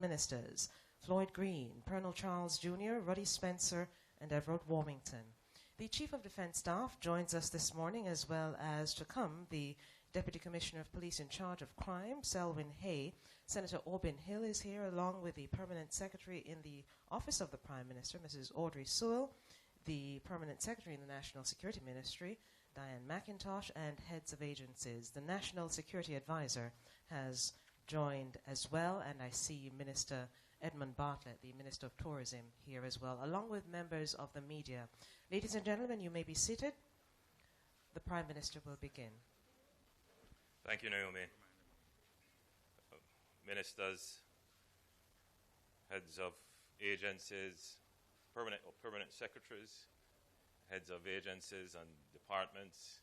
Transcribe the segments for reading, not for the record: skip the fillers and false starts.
Ministers, Floyd Green, Colonel Charles Jr., Ruddy Spencer, and Everett Warmington. The Chief of Defense Staff joins us this morning, as well as to come the Deputy Commissioner of Police in charge of crime, Selwyn Hay. Senator Aubin Hill is here, along with the Permanent Secretary in the Office of the Prime Minister, Mrs. Audrey Sewell, the Permanent Secretary in the National Security Ministry, Diane McIntosh, and heads of agencies. The National Security Advisor has joined as well, and I see Minister Edmund Bartlett, the Minister of Tourism, here as well, along with members of the media. Ladies and gentlemen, you may be seated. The Prime Minister will begin. Thank you, Naomi. Ministers, heads of agencies, permanent secretaries, heads of agencies and departments,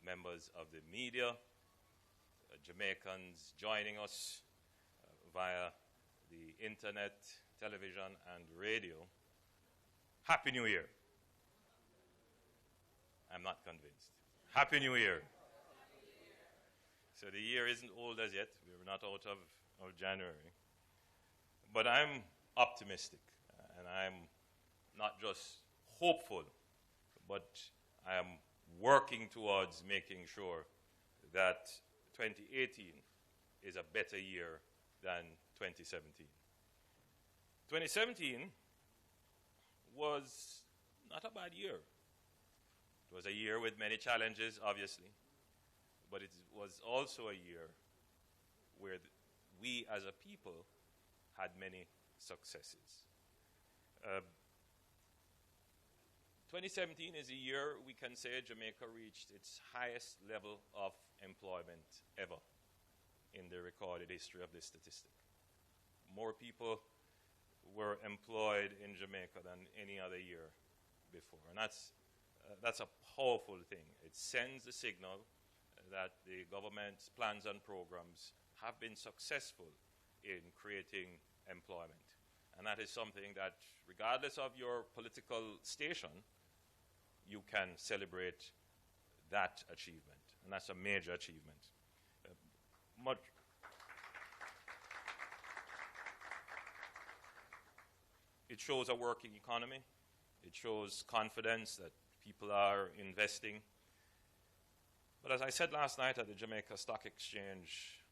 members of the media, Jamaicans joining us via the internet, television, and radio. Happy New Year. I'm not convinced. Happy New Year. So the year isn't old as yet. We're not out of January. But I'm optimistic, and I'm not just hopeful, but I am working towards making sure that 2018 is a better year than 2017. 2017 was not a bad year. It was a year with many challenges, obviously, but it was also a year where we as a people had many successes. 2017 is a year we can say Jamaica reached its highest level of employment ever in the recorded history of this statistic. More people were employed in Jamaica than any other year before, and that's a powerful thing. It sends a signal that the government's plans and programs have been successful in creating employment. And that is something that, regardless of your political station, you can celebrate that achievement. And that's a major achievement. It shows a working economy. It shows confidence that people are investing. But as I said last night at the Jamaica Stock Exchange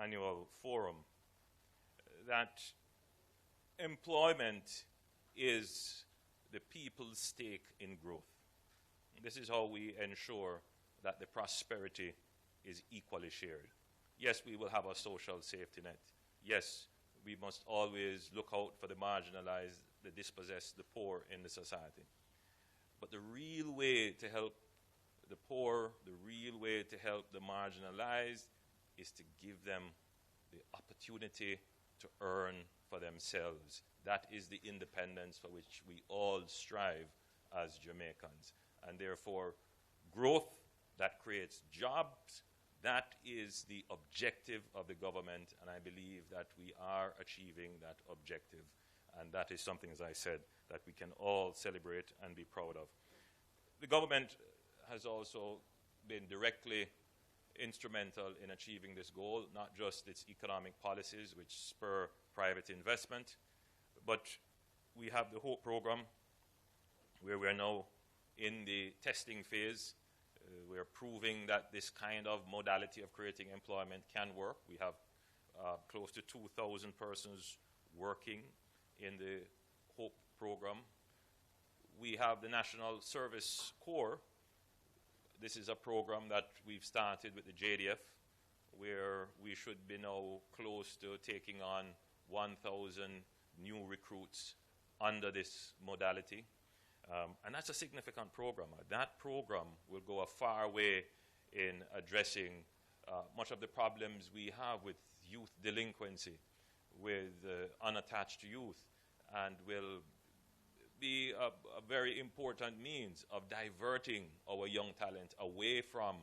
annual forum, that employment is the people's stake in growth. This is how we ensure that the prosperity is equally shared. Yes, we will have a social safety net. Yes, we must always look out for the marginalized, the dispossessed, the poor in the society. But the real way to help the poor, the real way to help the marginalized, is to give them the opportunity to earn for themselves. That is the independence for which we all strive as Jamaicans. And therefore, growth that creates jobs, that is the objective of the government, and I believe that we are achieving that objective. And that is something, as I said, that we can all celebrate and be proud of. The government has also been directly instrumental in achieving this goal, not just its economic policies, which spur private investment, but we have the HOPE program, where we're now in the testing phase. We're proving that this kind of modality of creating employment can work. We have close to 2,000 persons working in the HOPE program. We have the National Service Corps. This is a program that we've started with the JDF, where we should be now close to taking on 1,000 new recruits under this modality. And that's a significant program. That program will go a far way in addressing much of the problems we have with youth delinquency, with unattached youth, and will be a very important means of diverting our young talent away from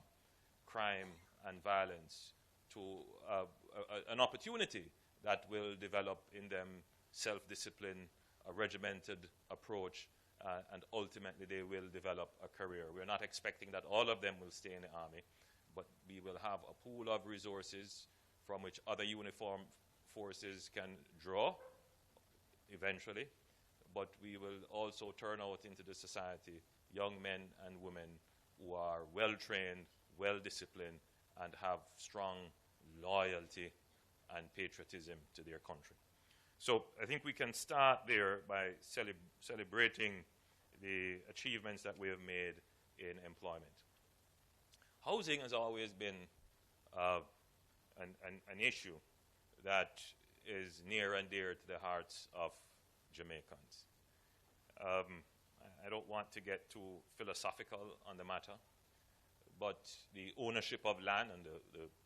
crime and violence to an opportunity that will develop in them self-discipline, a regimented approach, and ultimately they will develop a career. We're not expecting that all of them will stay in the army, but we will have a pool of resources from which other uniformed forces can draw eventually, but we will also turn out into the society young men and women who are well-trained, well-disciplined, and have strong loyalty and patriotism to their country. So I think we can start there by celebrating the achievements that we have made in employment. Housing has always been an issue that is near and dear to the hearts of Jamaicans. I don't want to get too philosophical on the matter, but the ownership of land and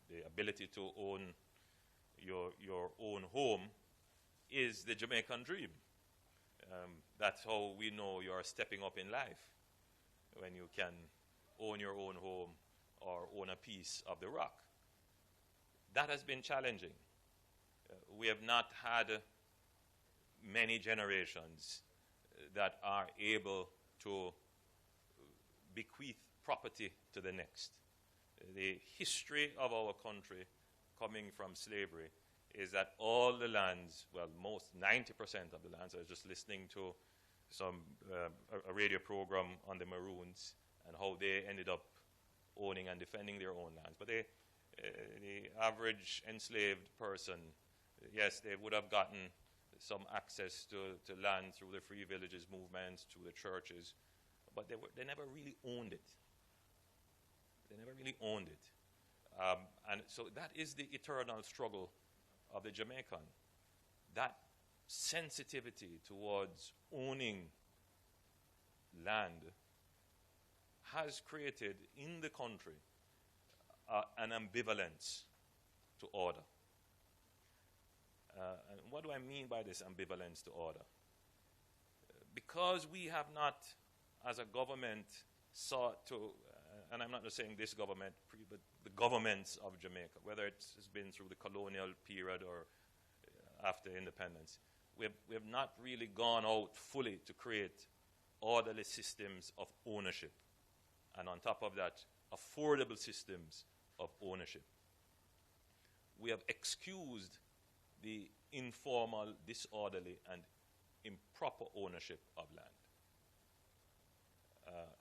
the ability to own your own home is the Jamaican dream. That's how we know you're stepping up in life, when you can own your own home or own a piece of the rock. That has been challenging. We have not had many generations that are able to bequeath property to the next. The history of our country coming from slavery is that all the lands, well, most 90% of the lands, I was just listening to a radio program on the Maroons and how they ended up owning and defending their own lands. But the average enslaved person, yes, they would have gotten some access to land through the Free Villages movements, through the churches, but they never really owned it. They never really owned it. And so that is the eternal struggle of the Jamaican. That sensitivity towards owning land has created in the country an ambivalence to order. And what do I mean by this ambivalence to order? Because we have not, as a government, sought to, and I'm not just saying this government, but the governments of Jamaica, whether it's been through the colonial period or after independence, we have not really gone out fully to create orderly systems of ownership. And on top of that, affordable systems of ownership. We have excused the informal, disorderly, and improper ownership of land.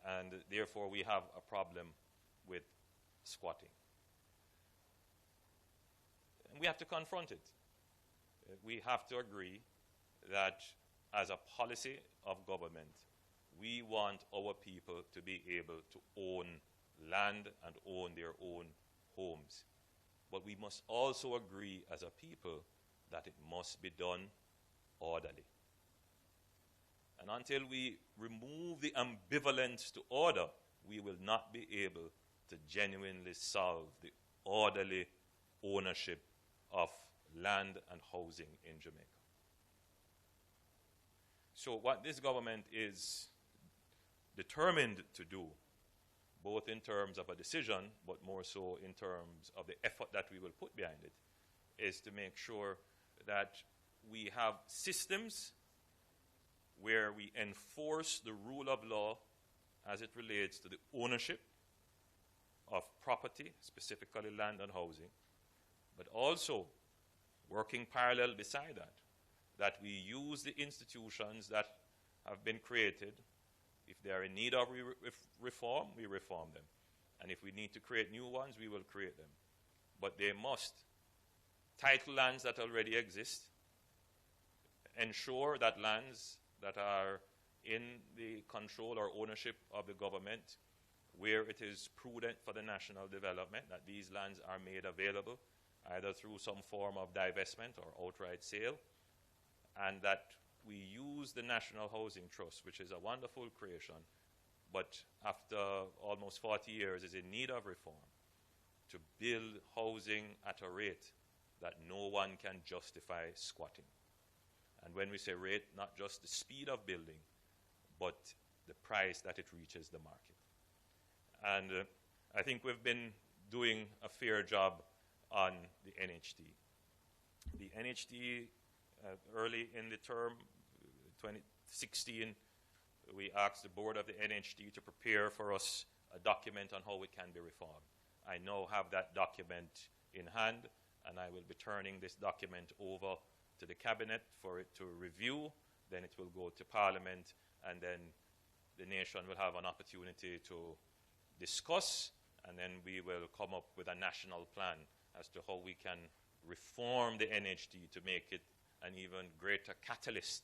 And therefore, we have a problem with squatting. And we have to confront it. We have to agree that as a policy of government, we want our people to be able to own land and own their own homes. But we must also agree as a people that it must be done orderly. And until we remove the ambivalence to order, we will not be able to genuinely solve the orderly ownership of land and housing in Jamaica. So what this government is determined to do, both in terms of a decision, but more so in terms of the effort that we will put behind it, is to make sure that we have systems where we enforce the rule of law as it relates to the ownership of property, specifically land and housing, but also working parallel beside that, that we use the institutions that have been created. If they are in need of reform, we reform them. And if we need to create new ones, we will create them. But they must title lands that already exist, ensure that lands that are in the control or ownership of the government, where it is prudent for the national development, that these lands are made available, either through some form of divestment or outright sale, and that we use the National Housing Trust, which is a wonderful creation, but after almost 40 years is in need of reform, to build housing at a rate that no one can justify squatting. And when we say rate, not just the speed of building, but the price that it reaches the market. And I think we've been doing a fair job on the NHT. The NHT, early in the term, 2016, we asked the board of the NHT to prepare for us a document on how it can be reformed. I now have that document in hand, and I will be turning this document over to the Cabinet for it to review. Then it will go to Parliament, and then the nation will have an opportunity to discuss, and then we will come up with a national plan as to how we can reform the NHD to make it an even greater catalyst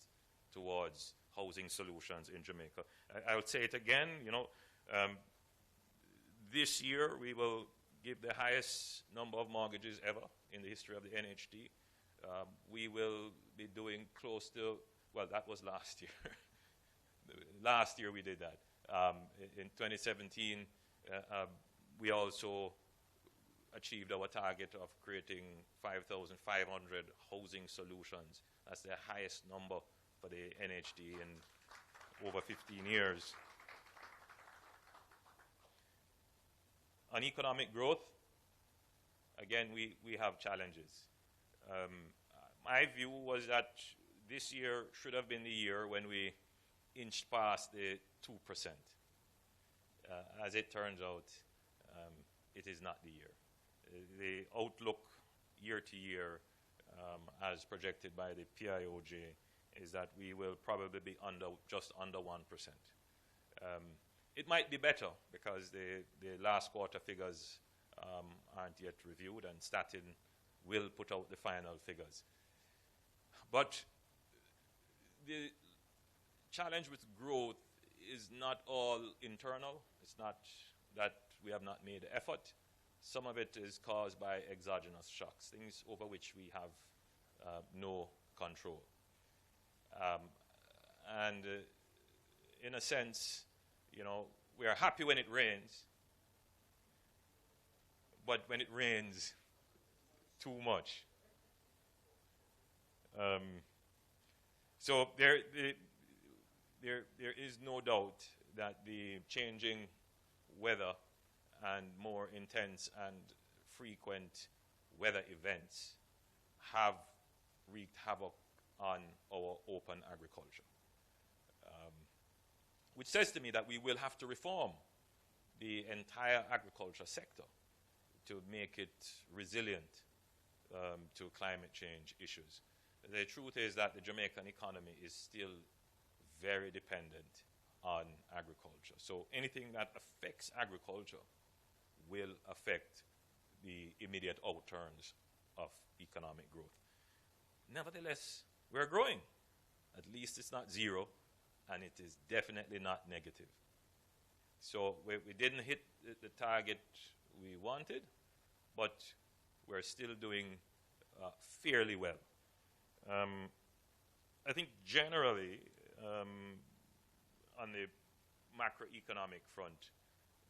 towards housing solutions in Jamaica. I would say it again, this year we will give the highest number of mortgages ever in the history of the NHD. We will be doing close to, well, that was last year. Last year we did that. In 2017, we also achieved our target of creating 5,500 housing solutions. That's the highest number for the NHD in over 15 years. On economic growth, again, we have challenges. My view was that this year should have been the year when we inched past the 2%. As it turns out, it is not the year. The outlook year to year, as projected by the PIOJ, is that we will probably be just under 1%. It might be better because the last quarter figures aren't yet reviewed, and Statin will put out the final figures. But the challenge with growth is not all internal. It's not that we have not made effort. Some of it is caused by exogenous shocks, things over which we have no control. And in a sense, we are happy when it rains, but when it rains too much. So there is no doubt that the changing weather and more intense and frequent weather events have wreaked havoc on our open agriculture. Which says to me that we will have to reform the entire agriculture sector to make it resilient to climate change issues. The truth is that the Jamaican economy is still very dependent on agriculture. So anything that affects agriculture will affect the immediate outturns of economic growth. Nevertheless, we're growing. At least it's not zero, and it is definitely not negative. So we didn't hit the target we wanted, but we're still doing fairly well. I think generally, on the macroeconomic front,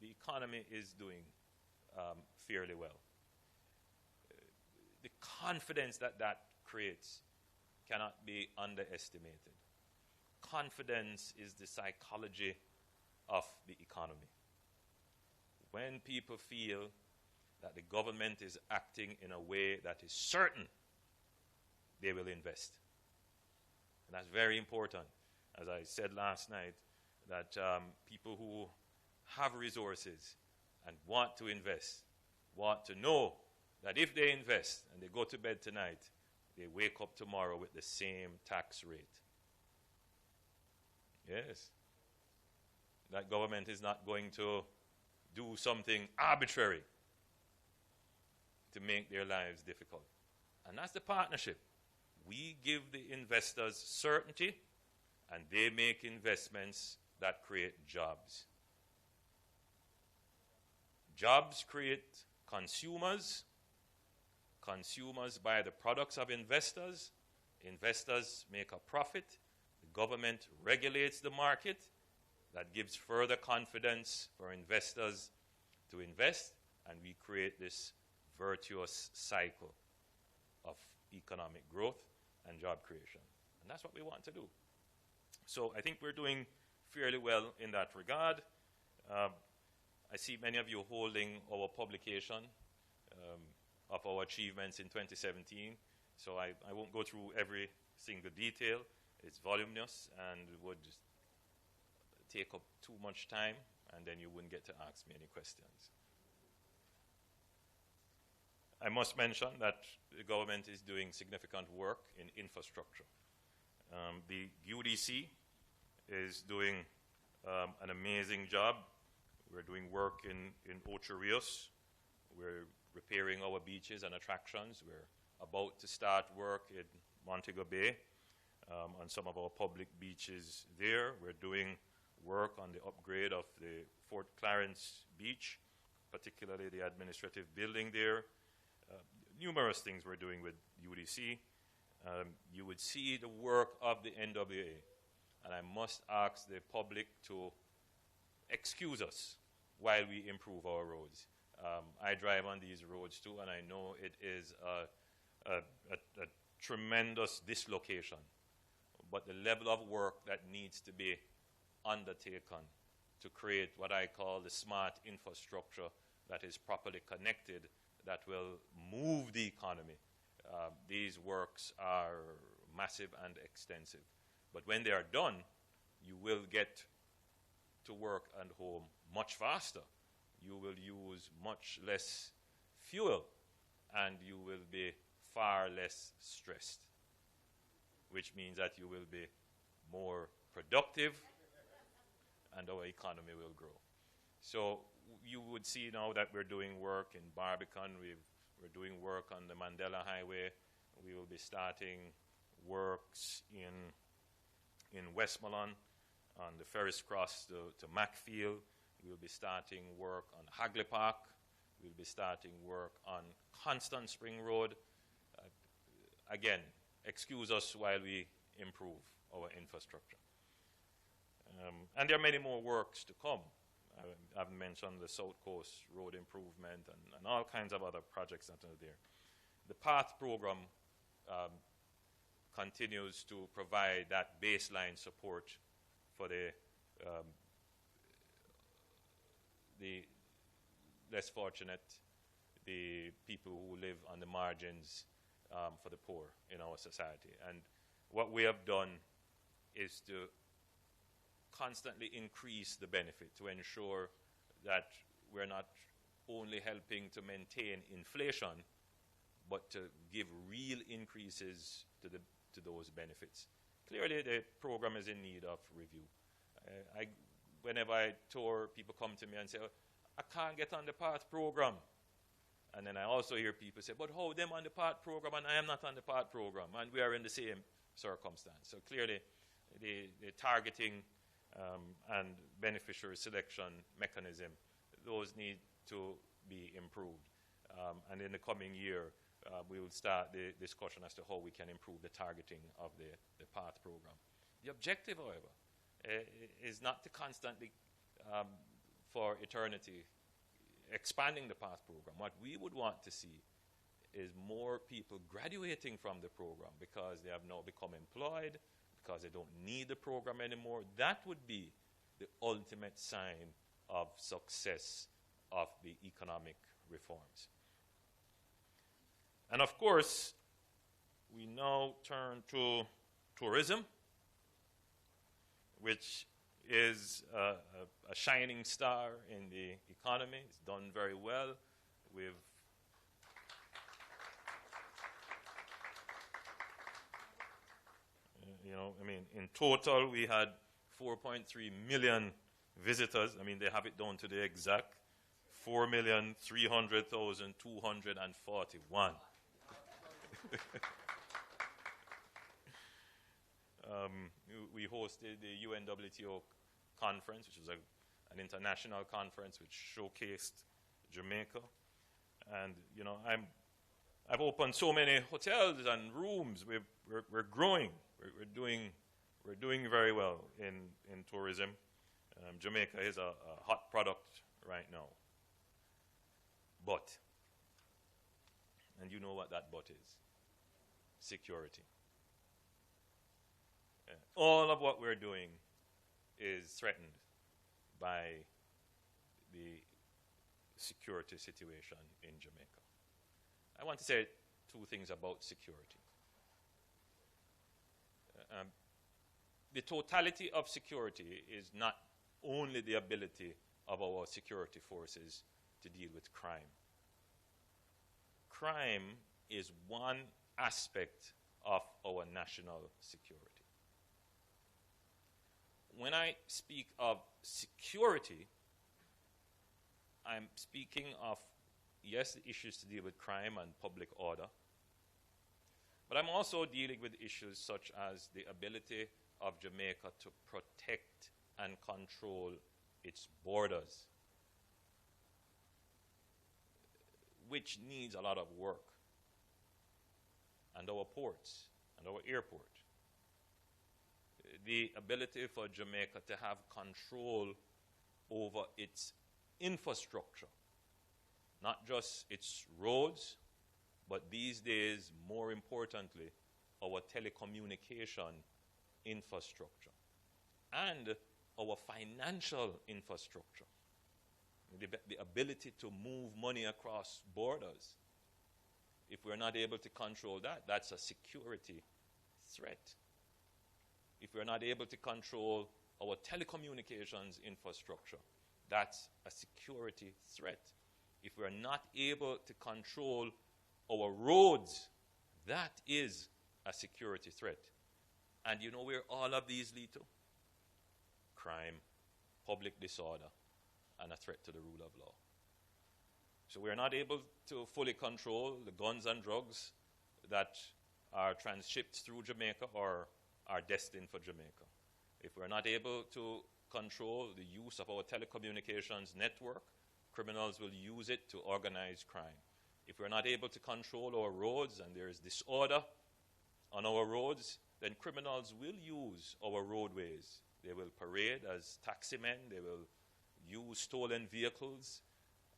the economy is doing fairly well. The confidence that creates cannot be underestimated. Confidence is the psychology of the economy. When people feel that the government is acting in a way that is certain, they will invest. And that's very important. As I said last night, that people who have resources and want to invest want to know that if they invest and they go to bed tonight, they wake up tomorrow with the same tax rate. Yes. That government is not going to do something arbitrary to make their lives difficult. And that's the partnership. We give the investors certainty, and they make investments that create jobs. Jobs create consumers. Consumers buy the products of investors. Investors make a profit. The government regulates the market. That gives further confidence for investors to invest, and we create this virtuous cycle of economic growth and job creation. And that's what we want to do. So I think we're doing fairly well in that regard. I see many of you holding our publication of our achievements in 2017. So I won't go through every single detail. It's voluminous and would take up too much time, and then you wouldn't get to ask me any questions. I must mention that the government is doing significant work in infrastructure. The UDC is doing an amazing job. We're doing work in Ocho Rios. We're repairing our beaches and attractions. We're about to start work in Montego Bay on some of our public beaches there. We're doing work on the upgrade of the Fort Clarence Beach, particularly the administrative building there. Numerous things we're doing with UDC. You would see the work of the NWA, and I must ask the public to excuse us while we improve our roads. I drive on these roads too, and I know it is a tremendous dislocation. But the level of work that needs to be undertaken to create what I call the smart infrastructure that is properly connected, that will move the economy. These works are massive and extensive. But when they are done, you will get to work and home much faster. You will use much less fuel, and you will be far less stressed, which means that you will be more productive and our economy will grow. So you would see now that we're doing work in Barbican. We're doing work on the Mandela Highway. We will be starting works in Westmoreland on the Ferris Cross to Macfield. We'll be starting work on Hagley Park. We'll be starting work on Constant Spring Road. Again, excuse us while we improve our infrastructure. And there are many more works to come. I've mentioned the South Coast Road Improvement and all kinds of other projects that are there. The PATH program continues to provide that baseline support for the less fortunate, the people who live on the margins, for the poor in our society. And what we have done is to constantly increase the benefit to ensure that we're not only helping to maintain inflation, but to give real increases to those benefits. Clearly, the program is in need of review. Whenever I tour, people come to me and say, oh, I can't get on the PATH program. And then I also hear people say, but how them on the PATH program and I am not on the PATH program, and we are in the same circumstance. So clearly, the targeting and beneficiary selection mechanism, those need to be improved. And in the coming year, we will start the discussion as to how we can improve the targeting of the PATH program. The objective, however, is not to constantly, for eternity, expanding the PATH program. What we would want to see is more people graduating from the program because they have now become employed, because they don't need the program anymore. That would be the ultimate sign of success of the economic reforms. And of course, we now turn to tourism, which is a shining star in the economy. It's done very well. We've in total, we had 4.3 million visitors. I mean, they have it down to the exact 4,300,241. We hosted the UNWTO conference, which was an international conference which showcased Jamaica. And, I've opened so many hotels and rooms. We're growing. We're doing very well in tourism. Jamaica is a hot product right now. But, and you know what that but is, security. All of what we're doing is threatened by the security situation in Jamaica. I want to say two things about security. The totality of security is not only the ability of our security forces to deal with crime. crime is one aspect of our national security. When I speak of security, I'm speaking of, yes, the issues to deal with crime and public order, but I'm also dealing with issues such as the ability of Jamaica to protect and control its borders, which needs a lot of work, and our ports and our airport. The ability for Jamaica to have control over its infrastructure, not just its roads, but these days, more importantly, our telecommunication infrastructure and our financial infrastructure. The ability to move money across borders. If we're not able to control that, that's a security threat. If we're not able to control our telecommunications infrastructure, that's a security threat. If we're not able to control our roads, that is a security threat. And you know where all of these lead to? Crime, public disorder, and a threat to the rule of law. So we're not able to fully control the guns and drugs that are transshipped through Jamaica or are destined for Jamaica. If we're not able to control the use of our telecommunications network, criminals will use it to organize crime. If we're not able to control our roads and there is disorder on our roads, then criminals will use our roadways. They will parade as taxi men, they will use stolen vehicles,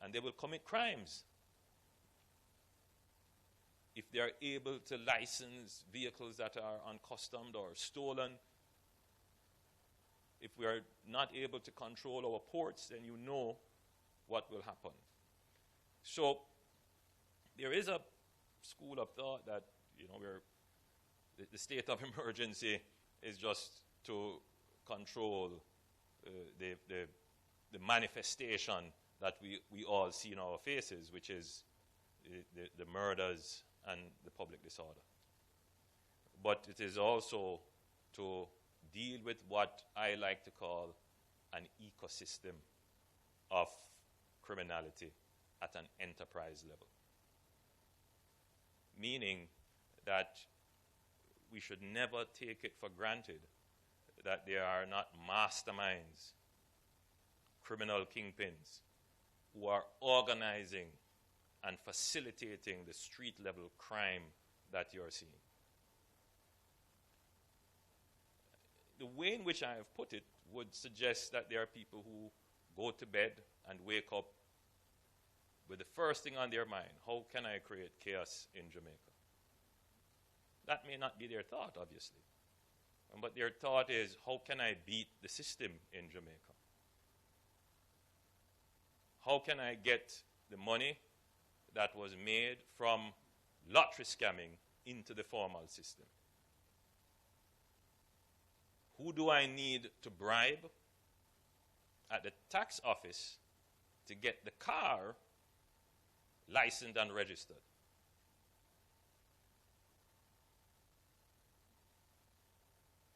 and they will commit crimes. If they are able to license vehicles that are uncustomed or stolen, if we are not able to control our ports, then you know what will happen. So there is a school of thought that, you know, the state of emergency is just to control the manifestation that we all see in our faces, which is the murders and the public disorder. But it is also to deal with what I like to call an ecosystem of criminality at an enterprise level. Meaning that we should never take it for granted that there are not masterminds, criminal kingpins, who are organizing and facilitating the street-level crime that you're seeing. The way in which I have put it would suggest that there are people who go to bed and wake up with the first thing on their mind: how can I create chaos in Jamaica? That may not be their thought, obviously. But their thought is, how can I beat the system in Jamaica? How can I get the money that was made from lottery scamming into the formal system? Who do I need to bribe at the tax office to get the car licensed and registered?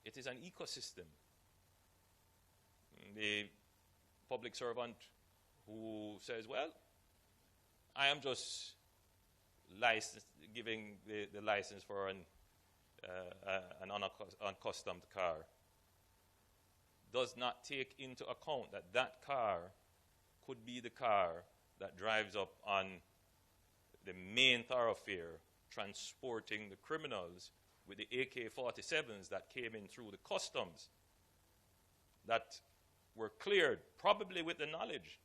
It is an ecosystem. The public servant who says, well, I am just giving the license for an unaccustomed car, does not take into account that that car could be the car that drives up on the main thoroughfare transporting the criminals with the AK-47s that came in through the customs, that were cleared, probably with the knowledge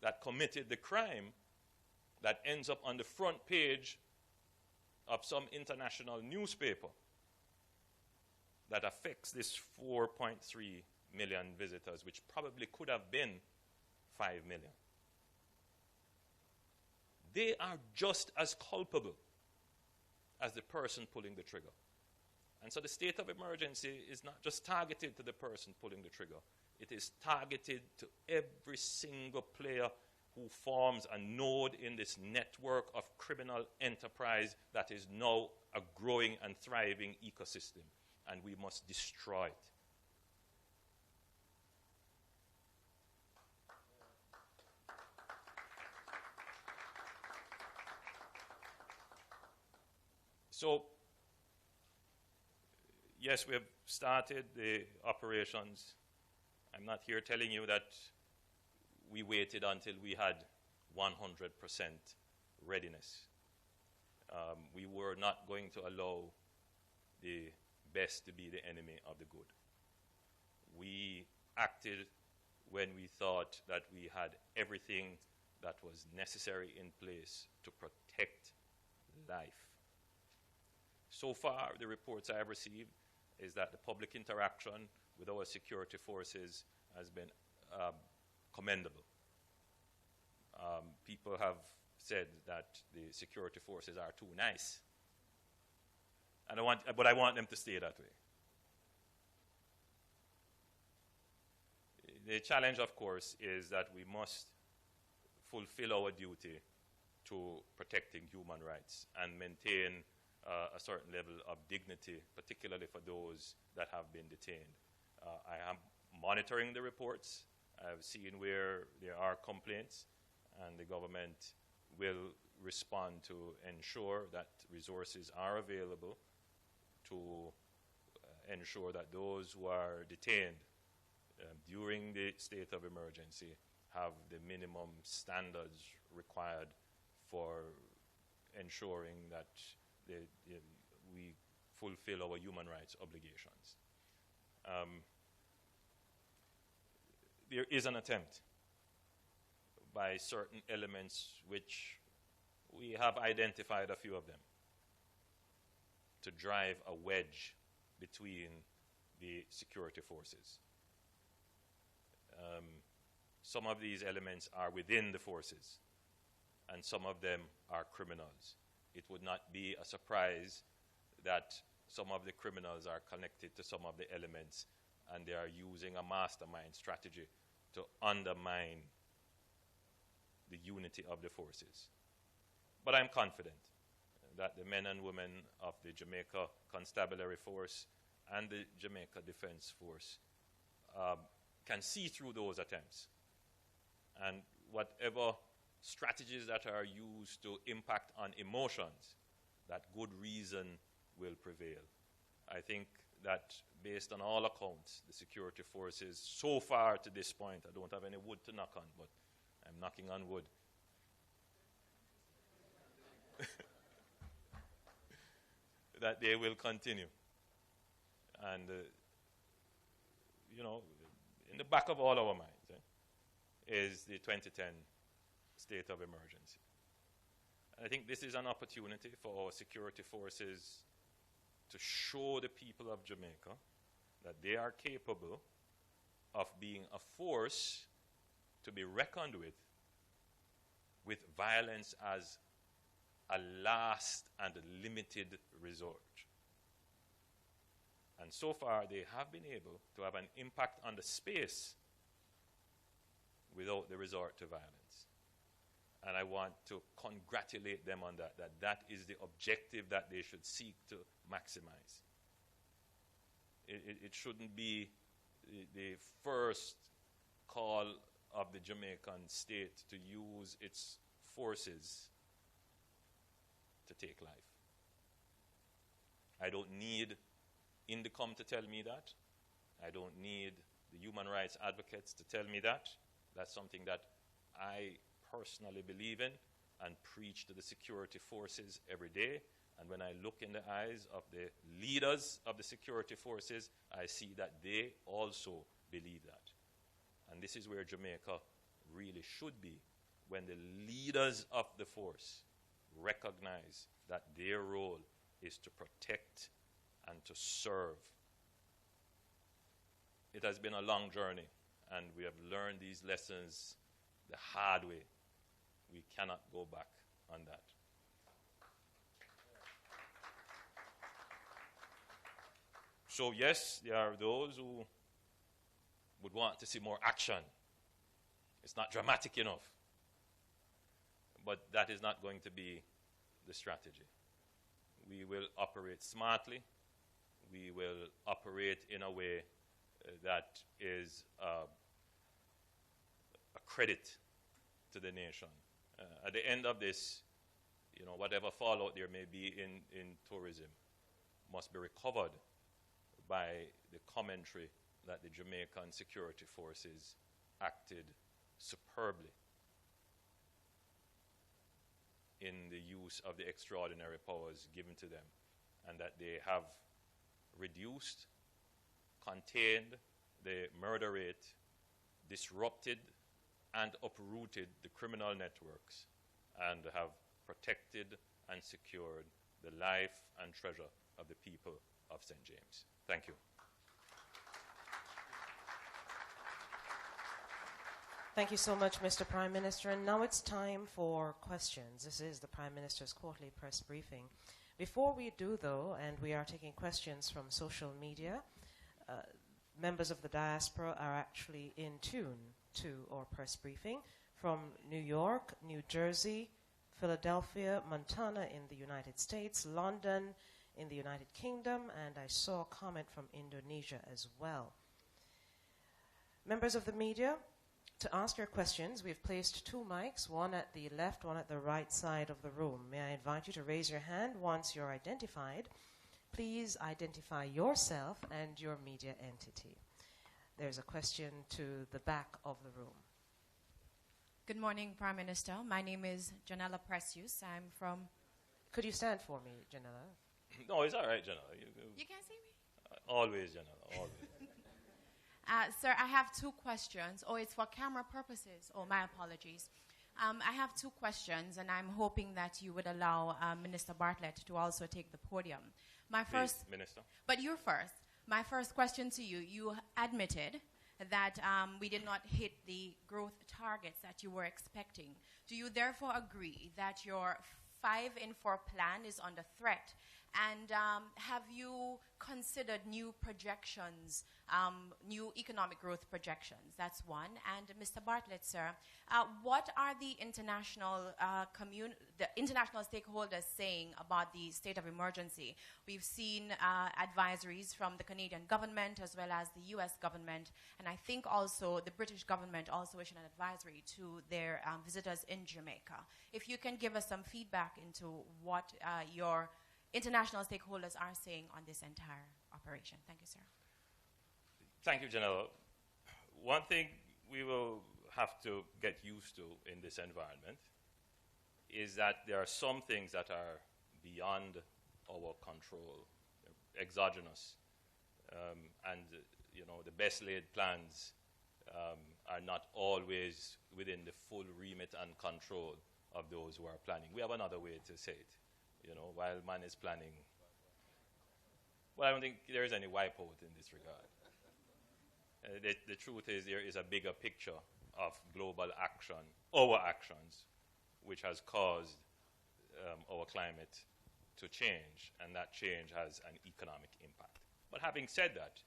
that committed the crime, that ends up on the front page of some international newspaper that affects this 4.3 million visitors, which probably could have been 5 million. They are just as culpable as the person pulling the trigger. And so the state of emergency is not just targeted to the person pulling the trigger. It is targeted to every single player who forms a node in this network of criminal enterprise that is now a growing and thriving ecosystem, and we must destroy it. So, yes, we have started the operations. I'm not here telling you that we waited until we had 100% readiness. We were not going to allow the best to be the enemy of the good. We acted when we thought that we had everything that was necessary in place to protect life. So far, the reports I have received is that the public interaction with our security forces has been commendable. People have said that the security forces are too nice. But I want them to stay that way. The challenge, of course, is that we must fulfill our duty to protecting human rights and maintain a certain level of dignity, particularly for those that have been detained. I am monitoring the reports. I've seen where there are complaints, and the government will respond to ensure that resources are available to ensure that those who are detained during the state of emergency have the minimum standards required for ensuring that we fulfill our human rights obligations. There is an attempt by certain elements, which we have identified a few of them, to drive a wedge between the security forces. Some of these elements are within the forces, and some of them are criminals. It would not be a surprise that some of the criminals are connected to some of the elements, and they are using a mastermind strategy to undermine the unity of the forces. But I'm confident that the men and women of the Jamaica Constabulary Force and the Jamaica Defense Force can see through those attempts. And whatever strategies that are used to impact on emotions, that good reason will prevail. I think that based on all accounts, the security forces so far to this point, I don't have any wood to knock on, but I'm knocking on wood. That they will continue. And, in the back of all our minds is the 2010 state of emergency. And I think this is an opportunity for our security forces to show the people of Jamaica that they are capable of being a force to be reckoned with violence as a last and limited resort. And so far, they have been able to have an impact on the space without the resort to violence. And I want to congratulate them on that, that is the objective that they should seek to maximize. It shouldn't be the first call of the Jamaican state to use its forces to take life. I don't need Indicom to tell me that. I don't need the human rights advocates to tell me that. That's something that I personally believe in and preach to the security forces every day. And when I look in the eyes of the leaders of the security forces, I see that they also believe that. And this is where Jamaica really should be, when the leaders of the force recognize that their role is to protect and to serve. It has been a long journey, and we have learned these lessons the hard way. We cannot go back on that. So yes, there are those who would want to see more action. It's not dramatic enough. but that is not going to be the strategy. We will operate smartly. We will operate in a way that is a credit to the nation. At the end of this, whatever fallout there may be in tourism must be recovered by the commentary that the Jamaican security forces acted superbly in the use of the extraordinary powers given to them, and that they have reduced, contained the murder rate, disrupted and uprooted the criminal networks, and have protected and secured the life and treasure of the people of St. James. Thank you. Thank you so much, Mr. Prime Minister. And now it's time for questions. This is the Prime Minister's quarterly press briefing. Before we do, though, and we are taking questions from social media, members of the diaspora are actually in tune to our press briefing from New York, New Jersey, Philadelphia, Montana in the United States, London in the United Kingdom, and I saw a comment from Indonesia as well. Members of the media, to ask your questions, we've placed 2 mics, one at the left, one at the right side of the room. May I invite you to raise your hand once you're identified. Please identify yourself and your media entity. There's a question to the back of the room. Good morning, Prime Minister. My name is Janella Precious. I'm from... Could you stand for me, Janella? No, it's all right, Janella. You can't see me? Always, Janella, always. Sir, I have 2 questions. Oh, it's for camera purposes. Oh, my apologies. I have 2 questions, and I'm hoping that you would allow Minister Bartlett to also take the podium. My first, please, Minister. But you're first. My first question to you, you admitted that we did not hit the growth targets that you were expecting. Do you therefore agree that your 5-in-4 plan is under threat? And have you considered new projections, new economic growth projections? That's one. And Mr. Bartlett, sir, what are the international stakeholders saying about the state of emergency? We've seen advisories from the Canadian government as well as the U.S. government, and I think also the British government also issued an advisory to their visitors in Jamaica. If you can give us some feedback into what your international stakeholders are saying on this entire operation. Thank you, sir. Thank you, Janella. One thing we will have to get used to in this environment is that there are some things that are beyond our control, exogenous, and the best laid plans are not always within the full remit and control of those who are planning. We have another way to say it. While man is planning. Well, I don't think there is any wipeout in this regard. The truth is there is a bigger picture of global action, our actions, which has caused our climate to change, and that change has an economic impact. But having said that,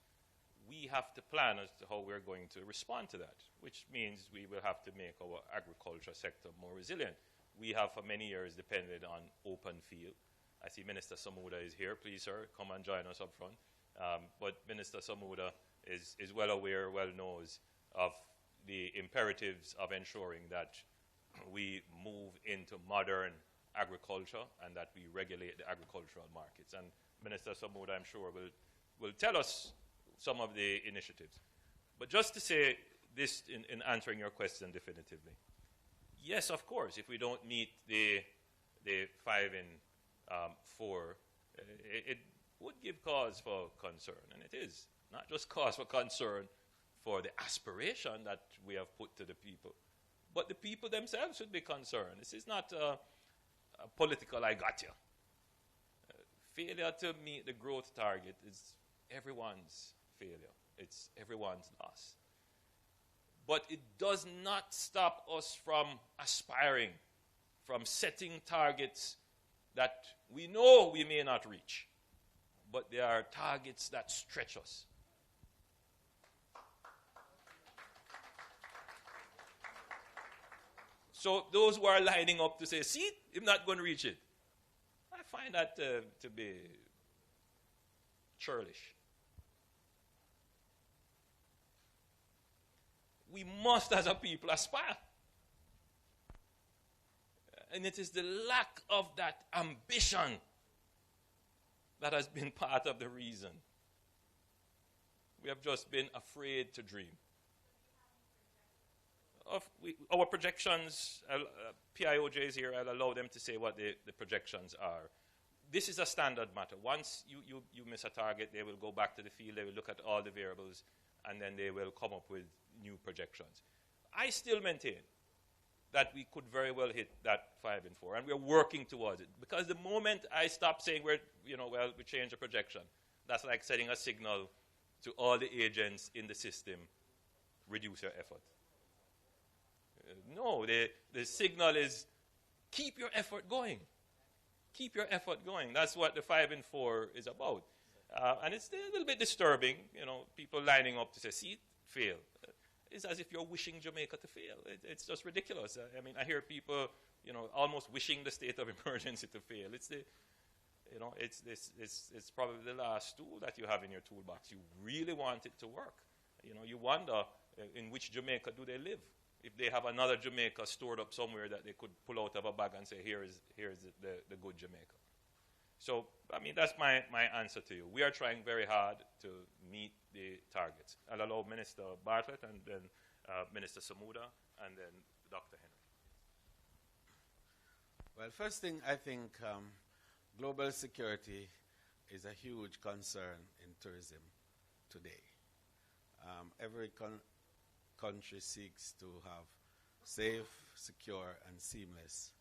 we have to plan as to how we're going to respond to that, which means we will have to make our agriculture sector more resilient. We have for many years depended on open field. I see Minister Samuda is here. Please, sir, come and join us up front. But Minister Samuda is well aware, well knows of the imperatives of ensuring that we move into modern agriculture and that we regulate the agricultural markets. And Minister Samuda, I'm sure, will tell us some of the initiatives. But just to say this in answering your question definitively, yes, of course, if we don't meet the 5-in-4, it would give cause for concern. And it is not just cause for concern for the aspiration that we have put to the people, but the people themselves should be concerned. This is not a political I got you. Failure to meet the growth target is everyone's failure. It's everyone's loss. But it does not stop us from aspiring, from setting targets that we know we may not reach, but they are targets that stretch us. So those who are lining up to say, see, I'm not going to reach it, I find that to be churlish. We must, as a people, aspire. And it is the lack of that ambition that has been part of the reason. We have just been afraid to dream. Our projections, PIOJs here, I'll allow them to say what the projections are. This is a standard matter. Once you miss a target, they will go back to the field, they will look at all the variables, and then they will come up with new projections. I still maintain that we could very well hit that 5 and 4, and we're working towards it. Because the moment I stop saying we change the projection, that's like setting a signal to all the agents in the system, reduce your effort. No, the signal is keep your effort going. Keep your effort going. That's what the 5 and 4 is about. And it's a little bit disturbing, people lining up to say, see, fail. It's as if you're wishing Jamaica to fail. It's just ridiculous. I mean, I hear people, almost wishing the state of emergency to fail. It's probably the last tool that you have in your toolbox. You really want it to work. You wonder in which Jamaica do they live? If they have another Jamaica stored up somewhere that they could pull out of a bag and say, here is the good Jamaica. So, I mean, that's my answer to you. We are trying very hard to meet the targets. I'll allow Minister Bartlett and then Minister Samuda and then Dr. Henry. Well, first thing, I think global security is a huge concern in tourism today. Every country seeks to have safe, secure, and seamless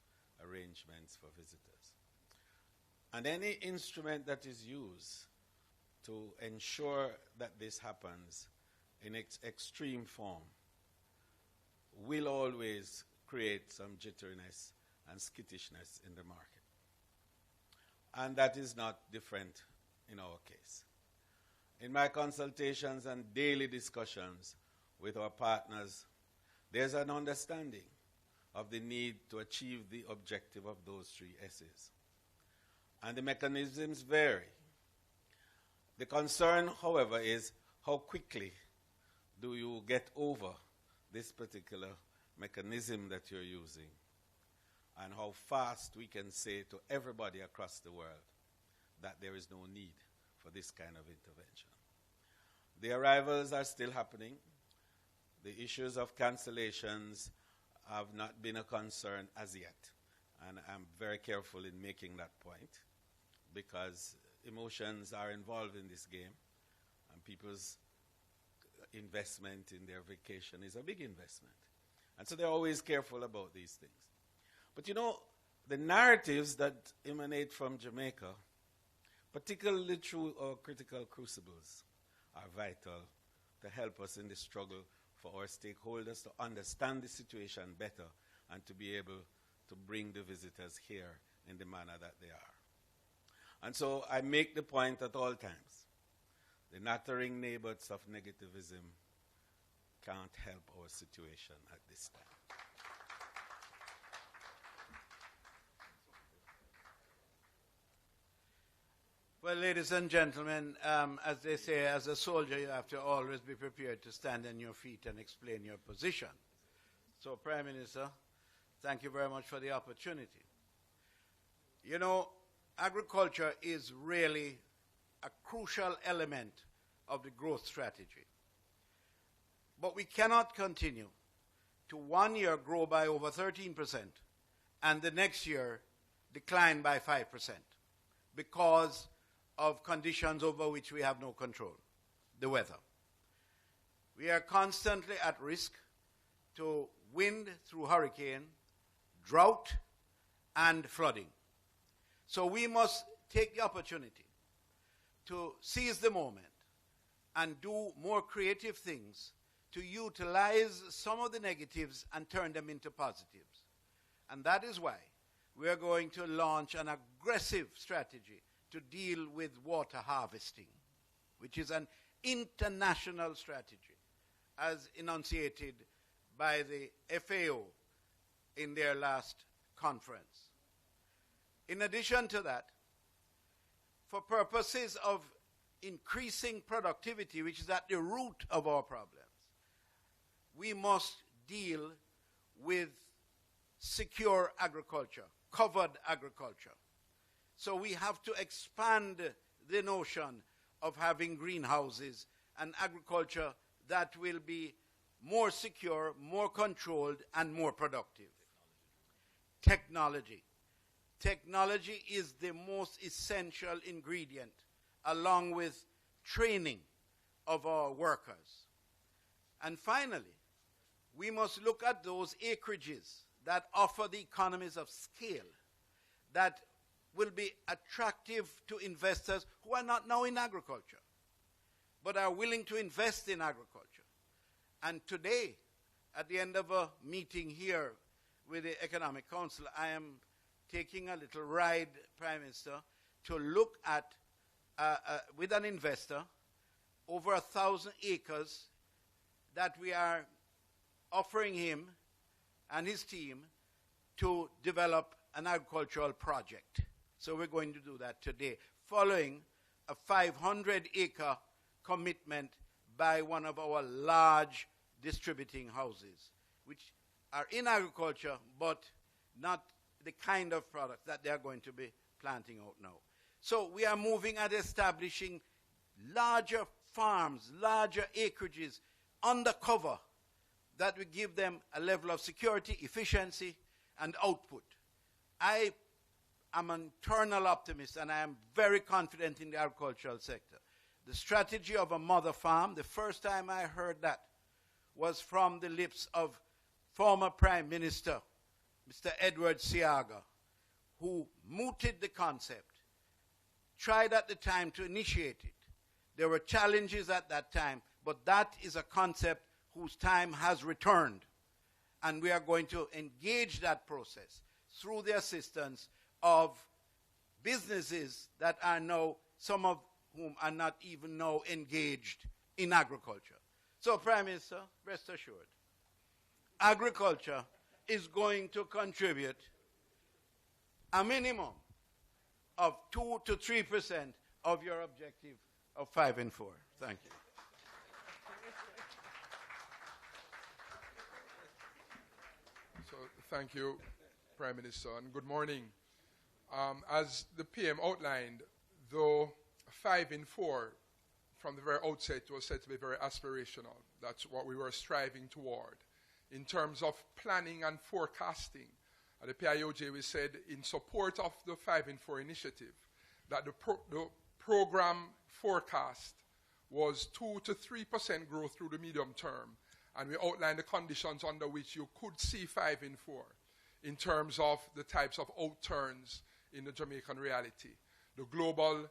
arrangements for visitors. And any instrument that is used to ensure that this happens in its extreme form will always create some jitteriness and skittishness in the market. And that is not different in our case. In my consultations and daily discussions with our partners, there's an understanding of the need to achieve the objective of those 3 S's. And the mechanisms vary. The concern, however, is how quickly do you get over this particular mechanism that you're using, and how fast we can say to everybody across the world that there is no need for this kind of intervention. The arrivals are still happening. The issues of cancellations have not been a concern as yet. And I'm very careful in making that point because emotions are involved in this game, and people's investment in their vacation is a big investment. And so they're always careful about these things. But the narratives that emanate from Jamaica, particularly through our critical crucibles, are vital to help us in the struggle for our stakeholders to understand the situation better and to be able to bring the visitors here in the manner that they are. And so I make the point at all times, the nattering neighbors of negativism can't help our situation at this time. Well, ladies and gentlemen, as they say, as a soldier, you have to always be prepared to stand on your feet and explain your position. So, Prime Minister, thank you very much for the opportunity. Agriculture is really a crucial element of the growth strategy. But we cannot continue to 1 year grow by over 13% and the next year decline by 5% because of conditions over which we have no control, the weather. We are constantly at risk to wind through hurricane, drought, and flooding. So we must take the opportunity to seize the moment and do more creative things to utilize some of the negatives and turn them into positives. And that is why we are going to launch an aggressive strategy to deal with water harvesting, which is an international strategy, as enunciated by the FAO in their last conference. In addition to that, for purposes of increasing productivity, which is at the root of our problems, we must deal with secure agriculture, covered agriculture. So we have to expand the notion of having greenhouses and agriculture that will be more secure, more controlled, and more productive. Technology. Technology is the most essential ingredient, along with training of our workers. And finally, we must look at those acreages that offer the economies of scale that will be attractive to investors who are not now in agriculture, but are willing to invest in agriculture. And today, at the end of a meeting here with the Economic Council, I am taking a little ride, Prime Minister, to look at, with an investor, over 1,000 acres that we are offering him and his team to develop an agricultural project. So we're going to do that today, following a 500-acre commitment by one of our large distributing houses, which are in agriculture, but not the kind of product that they are going to be planting out now. So we are moving at establishing larger farms, larger acreages, undercover, that will give them a level of security, efficiency, and output. I am an eternal optimist, and I am very confident in the agricultural sector. The strategy of a mother farm, the first time I heard that was from the lips of former Prime Minister, Mr. Edward Seaga, who mooted the concept, tried at the time to initiate it. There were challenges at that time, but that is a concept whose time has returned. And we are going to engage that process through the assistance of businesses that are now, some of whom are not even now engaged in agriculture. So, Prime Minister, rest assured, agriculture is going to contribute a minimum of 2 to 3% of your objective of 5 and 4. Thank you. So, thank you, Prime Minister, and good morning. As the PM outlined, though 5 in 4 from the very outset was said to be very aspirational. That's what we were striving toward. In terms of planning and forecasting, at the PIOJ we said in support of the 5 in 4 initiative that the program forecast was 2 to 3% growth through the medium term, and we outlined the conditions under which you could see 5 in 4 in terms of the types of outturns in the Jamaican reality. The global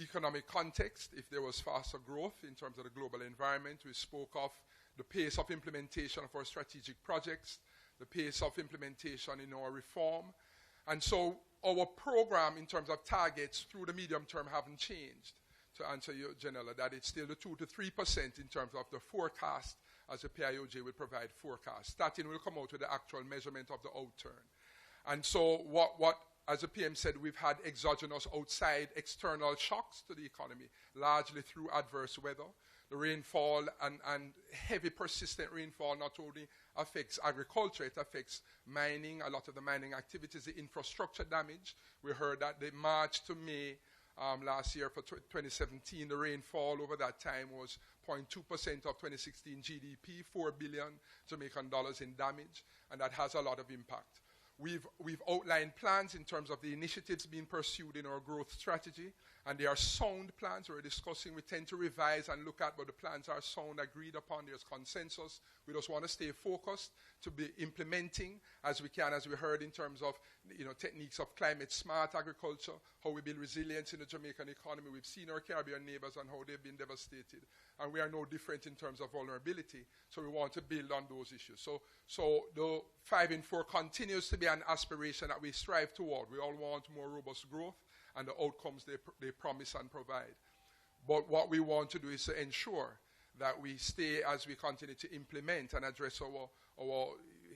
economic context, if there was faster growth in terms of the global environment. We spoke of the pace of implementation of our strategic projects, the pace of implementation in our reform. And so our program in terms of targets through the medium term haven't changed. To answer you, Janella, that it's still the 2 to 3% in terms of the forecast as the PIOJ will provide forecast. Starting will come out with the actual measurement of the outturn. And so what as the PM said, we've had exogenous outside external shocks to the economy, largely through adverse weather. The rainfall and heavy persistent rainfall not only affects agriculture, it affects mining, a lot of the mining activities, the infrastructure damage. We heard that the March to May last year for 2017, the rainfall over that time was 0.2% of 2016 GDP, 4 billion Jamaican dollars in damage, and that has a lot of impact. We've outlined plans in terms of the initiatives being pursued in our growth strategy, and they are sound plans we're discussing. We tend to revise and look at, but the plans are sound, agreed upon, there's consensus. We just want to stay focused to be implementing as we can, as we heard in terms of techniques of climate-smart agriculture, how we build resilience in the Jamaican economy. We've seen our Caribbean neighbors and how they've been devastated, and we are no different in terms of vulnerability, so we want to build on those issues. So the 5 in 4 continues to be an aspiration that we strive toward. We all want more robust growth and the outcomes they promise and provide. But what we want to do is to ensure that we stay as we continue to implement and address our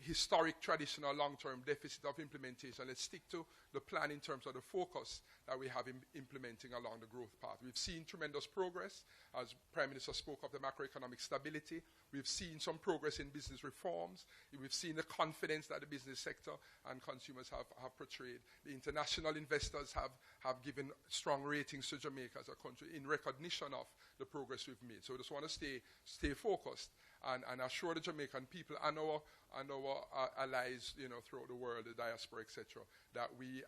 historic, traditional, long-term deficit of implementation. Let's stick to the plan in terms of the focus that we have implementing along the growth path. We've seen tremendous progress, as Prime Minister spoke of the macroeconomic stability. We've seen some progress in business reforms. We've seen the confidence that the business sector and consumers have portrayed. The international investors have given strong ratings to Jamaica as a country in recognition of the progress we've made. So we just want to stay focused and assure the Jamaican people and our allies, throughout the world, the diaspora, etc., that we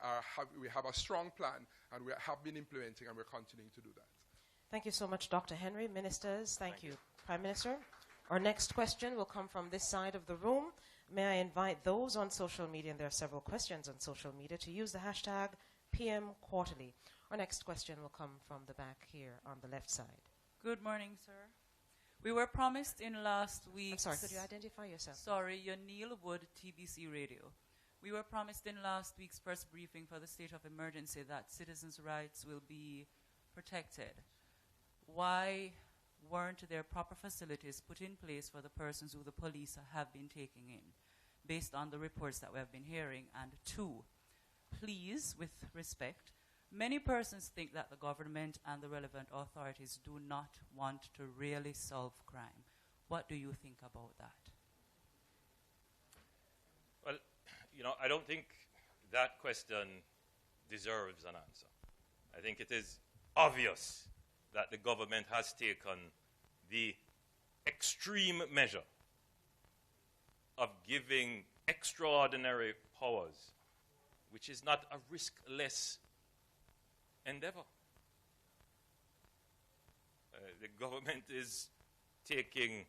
have a strong plan and we have been implementing and we're continuing to do that. Thank you so much, Dr. Henry. Ministers, thank you. Prime Minister, our next question will come from this side of the room. May I invite those on social media, and there are several questions on social media, to use the hashtag #PMQuarterly. Our next question will come from the back here on the left side. Good morning, sir. We were promised in last week's... I'm sorry, could you identify yourself? Sorry, you're Neil Wood, TBC Radio. We were promised in last week's press briefing for the state of emergency that citizens' rights will be protected. Why weren't there proper facilities put in place for the persons who the police have been taking in, based on the reports that we have been hearing? And two, please, with respect, many persons think that the government and the relevant authorities do not want to really solve crime. What do you think about that? Well, I don't think that question deserves an answer. I think it is obvious that the government has taken the extreme measure of giving extraordinary powers, which is not a riskless endeavor. The government is taking,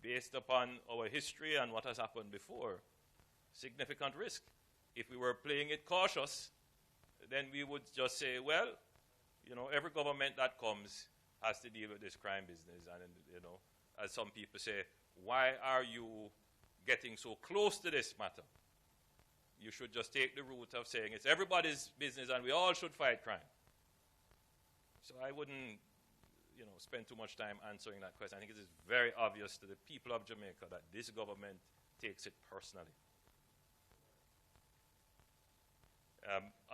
based upon our history and what has happened before, significant risk. If we were playing it cautious, then we would just say, well, every government that comes has to deal with this crime business. And, as some people say, why are you getting so close to this matter? You should just take the route of saying it's everybody's business and we all should fight crime. So I wouldn't, spend too much time answering that question. I think it is very obvious to the people of Jamaica that this government takes it personally.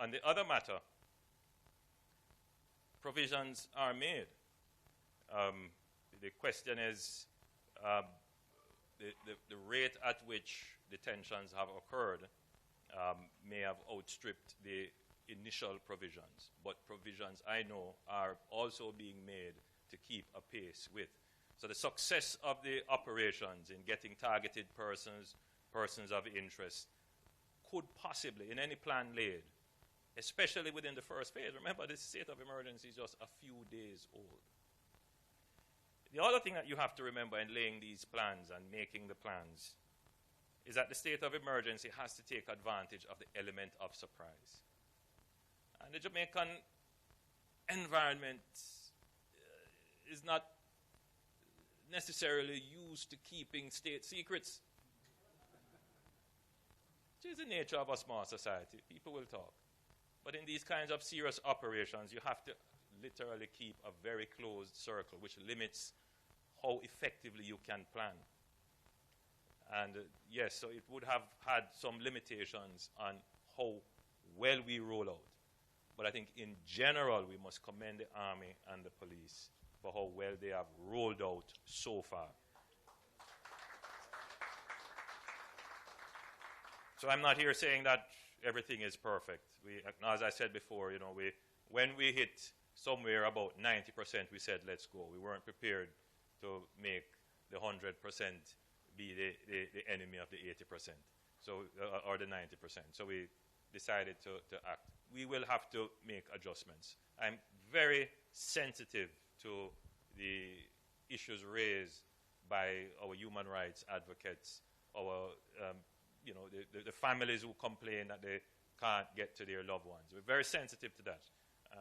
On the other matter, provisions are made. The question is the rate at which detentions have occurred may have outstripped the initial provisions, but provisions I know are also being made to keep a pace with. So the success of the operations in getting targeted persons of interest could possibly, in any plan laid, especially within the first phase. Remember, this state of emergency is just a few days old. The other thing that you have to remember in laying these plans and making the plans is that the state of emergency has to take advantage of the element of surprise. And the Jamaican environment is not necessarily used to keeping state secrets. It is the nature of a small society. People will talk. But in these kinds of serious operations, you have to literally keep a very closed circle, which limits how effectively you can plan. And yes, so it would have had some limitations on how well we roll out. But I think in general, we must commend the Army and the police for how well they have rolled out so far. So I'm not here saying that everything is perfect. As I said before, when we hit somewhere about 90%, we said, let's go. We weren't prepared to make the 100% be the enemy of the 80%, or the 90%. So we decided to act. We will have to make adjustments. I'm very sensitive to the issues raised by our human rights advocates, our the families who complain that they can't get to their loved ones. We're very sensitive to that,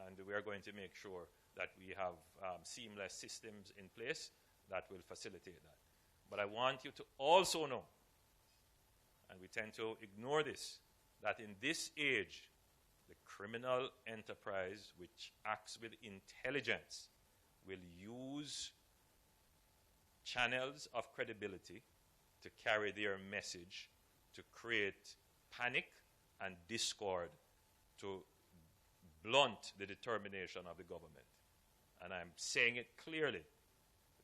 and we are going to make sure that we have seamless systems in place that will facilitate that. But I want you to also know, and we tend to ignore this, that in this age, the criminal enterprise which acts with intelligence will use channels of credibility to carry their message to create panic and discord to blunt the determination of the government. And I'm saying it clearly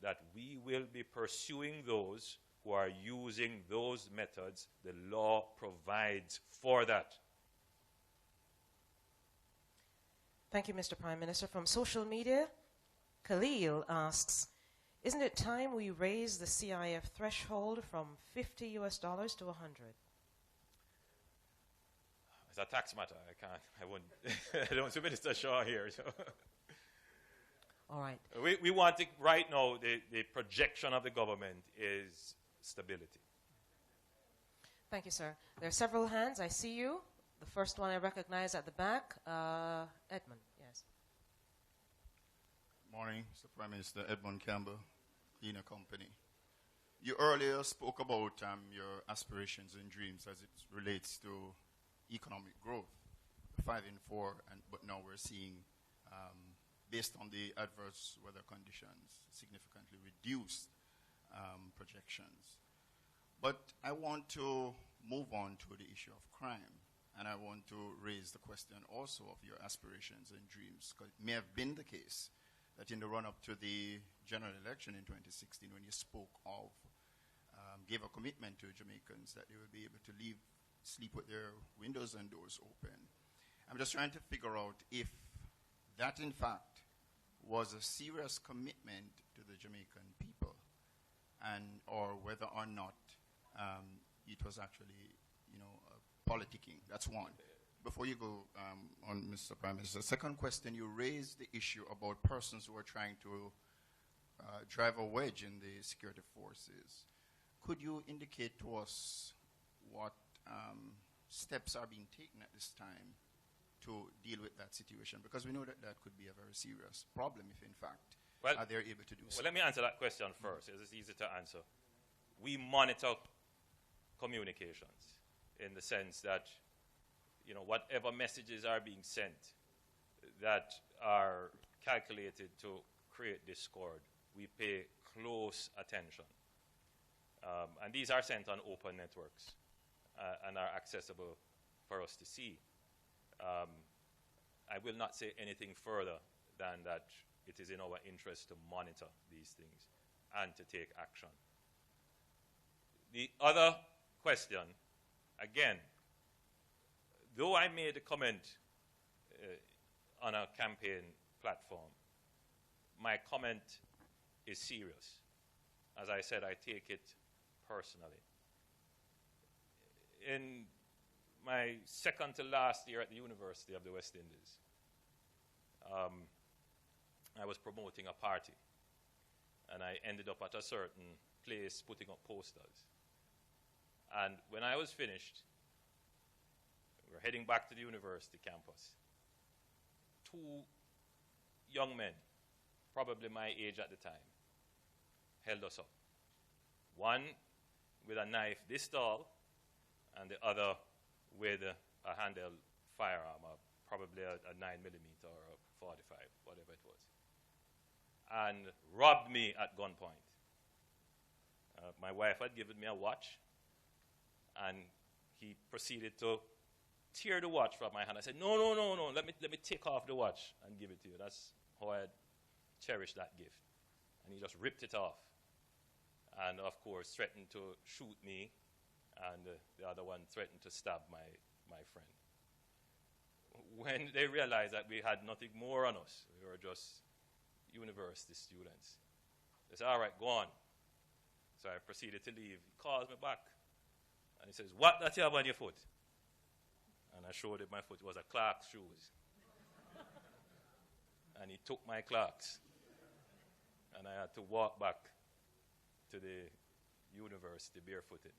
that we will be pursuing those who are using those methods. The law provides for that. Thank you, Mr. Prime Minister. From social media, Khalil asks, isn't it time we raise the CIF threshold from $50 to 100? It's a tax matter. I wouldn't. I don't see Minister Shaw here. So. All right. We want to, right now, the projection of the government is stability. Thank you, sir. There are several hands. I see you. The first one I recognize at the back. Edmund, yes. Morning, Mr. Prime Minister. Edmund Campbell, Cleaner Company. You earlier spoke about your aspirations and dreams as it relates to economic growth, 5 in 4, but now we're seeing, based on the adverse weather conditions, significantly reduced projections. But I want to move on to the issue of crime, and I want to raise the question also of your aspirations and dreams, because it may have been the case that in the run-up to the general election in 2016, when you spoke of, gave a commitment to Jamaicans that they would be able to sleep with their windows and doors open. I'm just trying to figure out if that, in fact, was a serious commitment to the Jamaican people, or whether or not it was actually, politicking. That's one. Before you go on, Mr. Prime Minister, second question, you raised the issue about persons who are trying to drive a wedge in the security forces. Could you indicate to us what steps are being taken at this time to deal with that situation? Because we know that that could be a very serious problem if, in fact, are they able to do so. Well, let me answer that question first. It's easy to answer. We monitor communications in the sense that, whatever messages are being sent that are calculated to create discord, we pay close attention. And these are sent on open networks and are accessible for us to see. I will not say anything further than that it is in our interest to monitor these things and to take action. The other question, again, though I made a comment on a campaign platform, my comment is serious. As I said, I take it personally. In my second to last year at the University of the West Indies, I was promoting a party, and I ended up at a certain place putting up posters. And when I was finished, we were heading back to the university campus. 2 young men, probably my age at the time, held us up. One with a knife this tall, and the other with a handheld firearm, probably a 9mm or a 45, whatever it was, and robbed me at gunpoint. My wife had given me a watch, and he proceeded to tear the watch from my hand. I said, no, let me take off the watch and give it to you. That's how I cherished that gift. And he just ripped it off. And, of course, threatened to shoot me, and the other one threatened to stab my friend. When they realized that we had nothing more on us, we were just university students, they said, all right, go on. So I proceeded to leave. He calls me back, and he says, what that you have on your foot? And I showed him my foot. It was a Clark's shoes. And he took my Clark's, and I had to walk back to the university barefooted.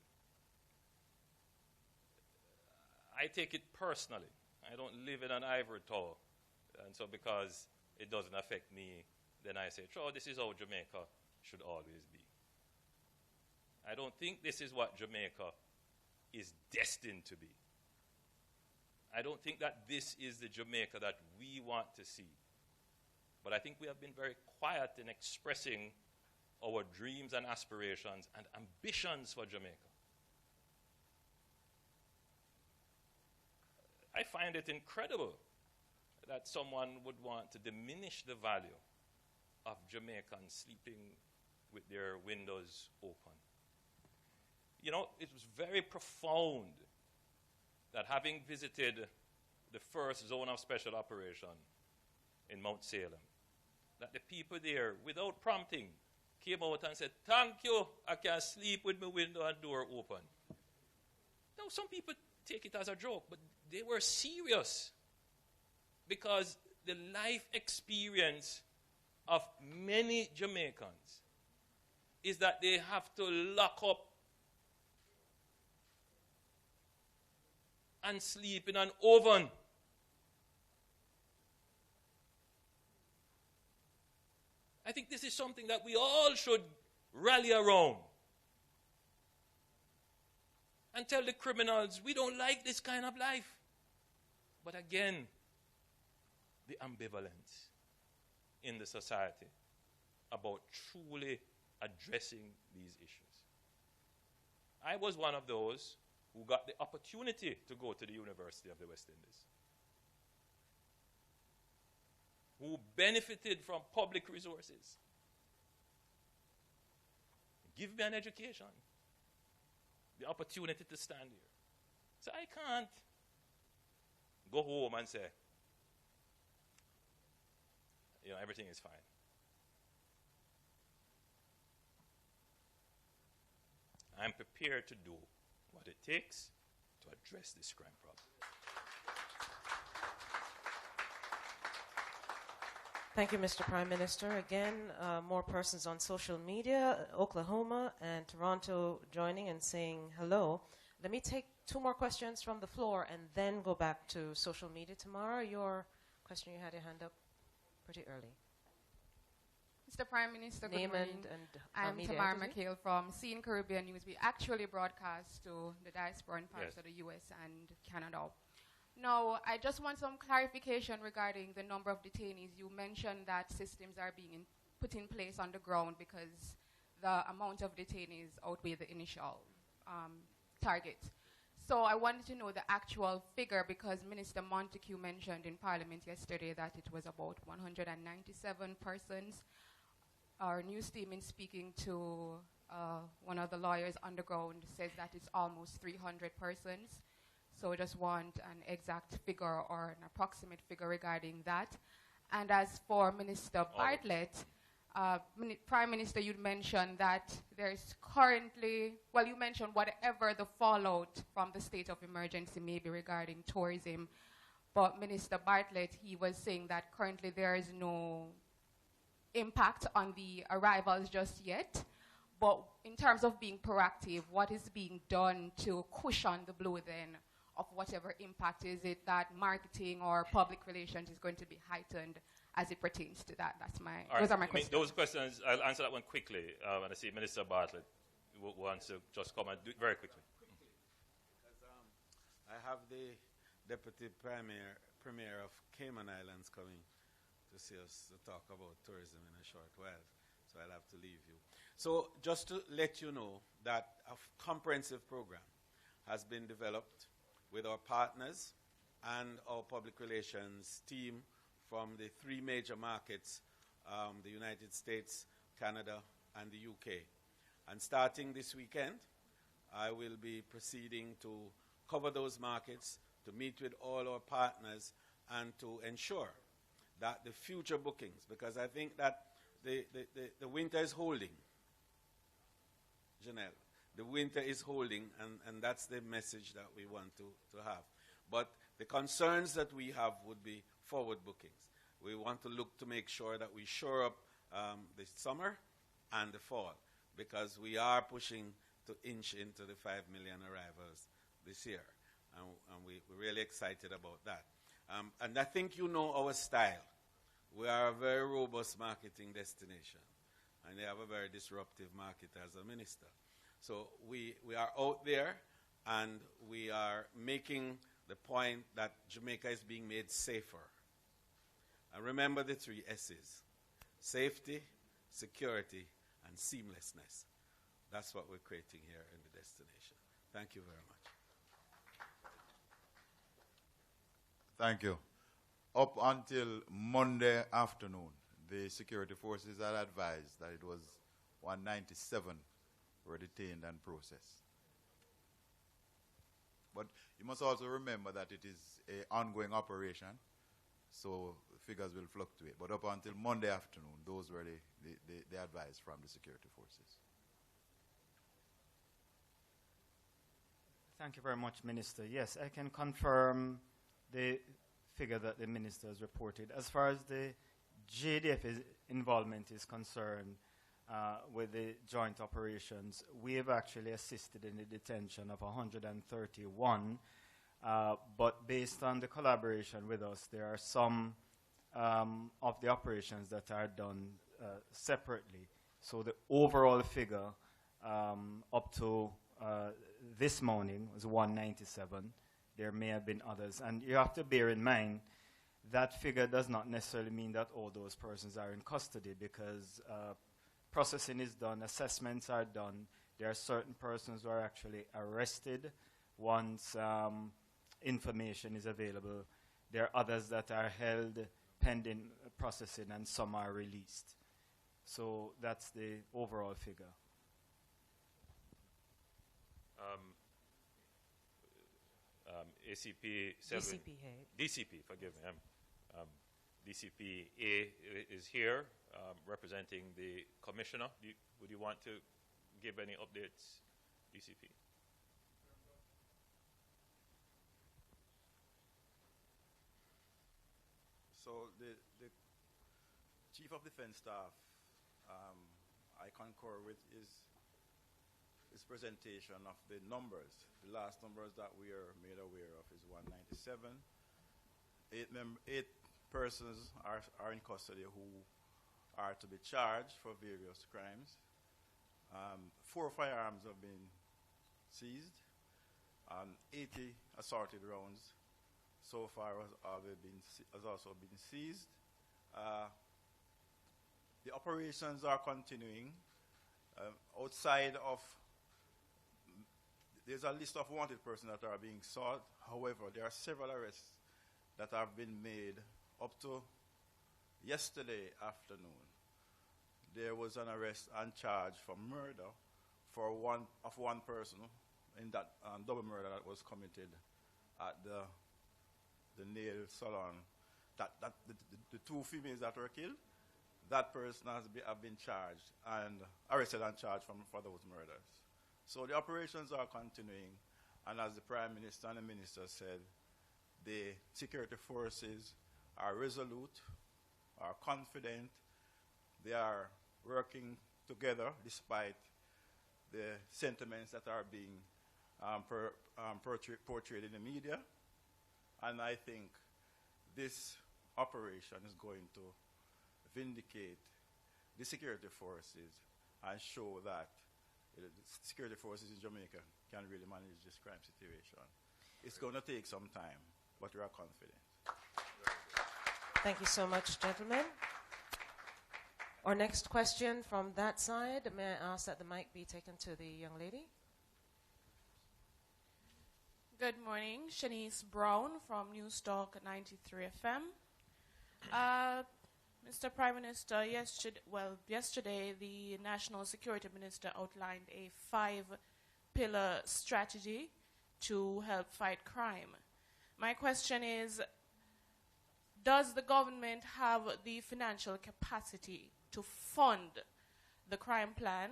I take it personally. I don't live in an ivory tower. And so because it doesn't affect me, then I say, oh, this is how Jamaica should always be. I don't think this is what Jamaica is destined to be. I don't think that this is the Jamaica that we want to see. But I think we have been very quiet in expressing our dreams and aspirations and ambitions for Jamaica. I find it incredible that someone would want to diminish the value of Jamaicans sleeping with their windows open. You know, it was very profound that having visited the first zone of special operation in Mount Salem, that the people there, without prompting, came out and said, "Thank you, I can sleep with my window and door open." Now, some people take it as a joke, but they were serious, because the life experience of many Jamaicans is that they have to lock up and sleep in an oven. I think this is something that we all should rally around and tell the criminals, we don't like this kind of life. But again, the ambivalence in the society about truly addressing these issues. I was one of those who got the opportunity to go to the University of the West Indies, who benefited from public resources. Give me an education, the opportunity to stand here. So I can't go home and say, you know, everything is fine. I'm prepared to do what it takes to address this crime problem. Thank you, Mr. Prime Minister. Again, more persons on social media, Oklahoma and Toronto joining and saying hello. Let me take two more questions from the floor and then go back to social media. Tamara, your question, you had your hand up pretty early. Mr. Prime Minister, good Name morning. I'm media Tamara entity. McHale from CN Caribbean News. We actually broadcast to the diaspora in parts Yes. of the U.S. and Canada. Now, I just want some clarification regarding the number of detainees. You mentioned that systems are being put in place on the ground because the amount of detainees outweigh the initial target. So I wanted to know the actual figure, because Minister Montague mentioned in Parliament yesterday that it was about 197 persons. Our news team, in speaking to one of the lawyers on the ground, says that it's almost 300 persons. So I just want an exact figure or an approximate figure regarding that. And as for Minister Bartlett, Prime Minister, you mentioned that there's currently, well, you mentioned whatever the fallout from the state of emergency may be regarding tourism. But Minister Bartlett, he was saying that currently there is no impact on the arrivals just yet. But in terms of being proactive, what is being done to cushion the blow then of whatever impact? Is it that marketing or public relations is going to be heightened as it pertains to that? Those are my questions. Those questions, I'll answer that one quickly. And I see Minister Bartlett wants to just comment very quickly. Because I have the Deputy Premier of Cayman Islands coming to see us to talk about tourism in a short while, so I'll have to leave you. So just to let you know that a comprehensive program has been developed with our partners and our public relations team from the three major markets, the United States, Canada, and the UK. And starting this weekend, I will be proceeding to cover those markets, to meet with all our partners, and to ensure that the future bookings, because I think that the winter is holding, Janelle. The winter is holding, and that's the message that we want to have. But the concerns that we have would be forward bookings. We want to look to make sure that we shore up the summer and the fall, because we are pushing to inch into the 5 million arrivals this year. And we're really excited about that. And I think you know our style. We are a very robust marketing destination, and they have a very disruptive market as a minister. So we are out there, and we are making the point that Jamaica is being made safer. And remember the three S's: safety, security, and seamlessness. That's what we're creating here in the destination. Thank you very much. Thank you. Up until Monday afternoon, the security forces had advised that it was 197 were detained and processed. But you must also remember that it is an ongoing operation, so figures will fluctuate. But up until Monday afternoon, those were the advice from the security forces. Thank you very much, Minister. Yes, I can confirm the figure that the Minister has reported. As far as the JDF involvement is concerned with the joint operations, we have actually assisted in the detention of 131, but based on the collaboration with us, there are some of the operations that are done separately. So the overall figure up to this morning was 197. There may have been others. And you have to bear in mind that figure does not necessarily mean that all those persons are in custody, because processing is done, assessments are done. There are certain persons who are actually arrested once information is available. There are others that are held pending processing, and some are released. So that's the overall figure. ACP 7. DCP head. DCP, forgive me. DCP A is here representing the commissioner. Would you want to give any updates, DCP? So the Chief of Defense Staff, I concur with his presentation of the numbers. The last numbers that we are made aware of is 197. Eight persons are in custody who are to be charged for various crimes. 4 firearms have been seized. 80 assorted rounds so far has also been seized. The operations are continuing. Outside of, there's a list of wanted persons that are being sought. However, there are several arrests that have been made up to yesterday afternoon. There was an arrest and charge for murder for one person in that double murder that was committed at the nail salon. The 2 females that were killed, that person have been charged and arrested and charged for those murders. So the operations are continuing, and as the Prime Minister and the Minister said, the security forces are resolute, are confident, they are working together despite the sentiments that are being portrayed in the media. And I think this operation is going to vindicate the security forces and show that the security forces in Jamaica can really manage this crime situation. It's going to take some time, but we are confident. Thank you so much, gentlemen. Our next question from that side, may I ask that the mic be taken to the young lady? Good morning, Shanice Brown from Newstalk 93 FM. Mr. Prime Minister, yesterday the National Security Minister outlined a 5-pillar strategy to help fight crime. My question is, does the government have the financial capacity to fund the crime plan?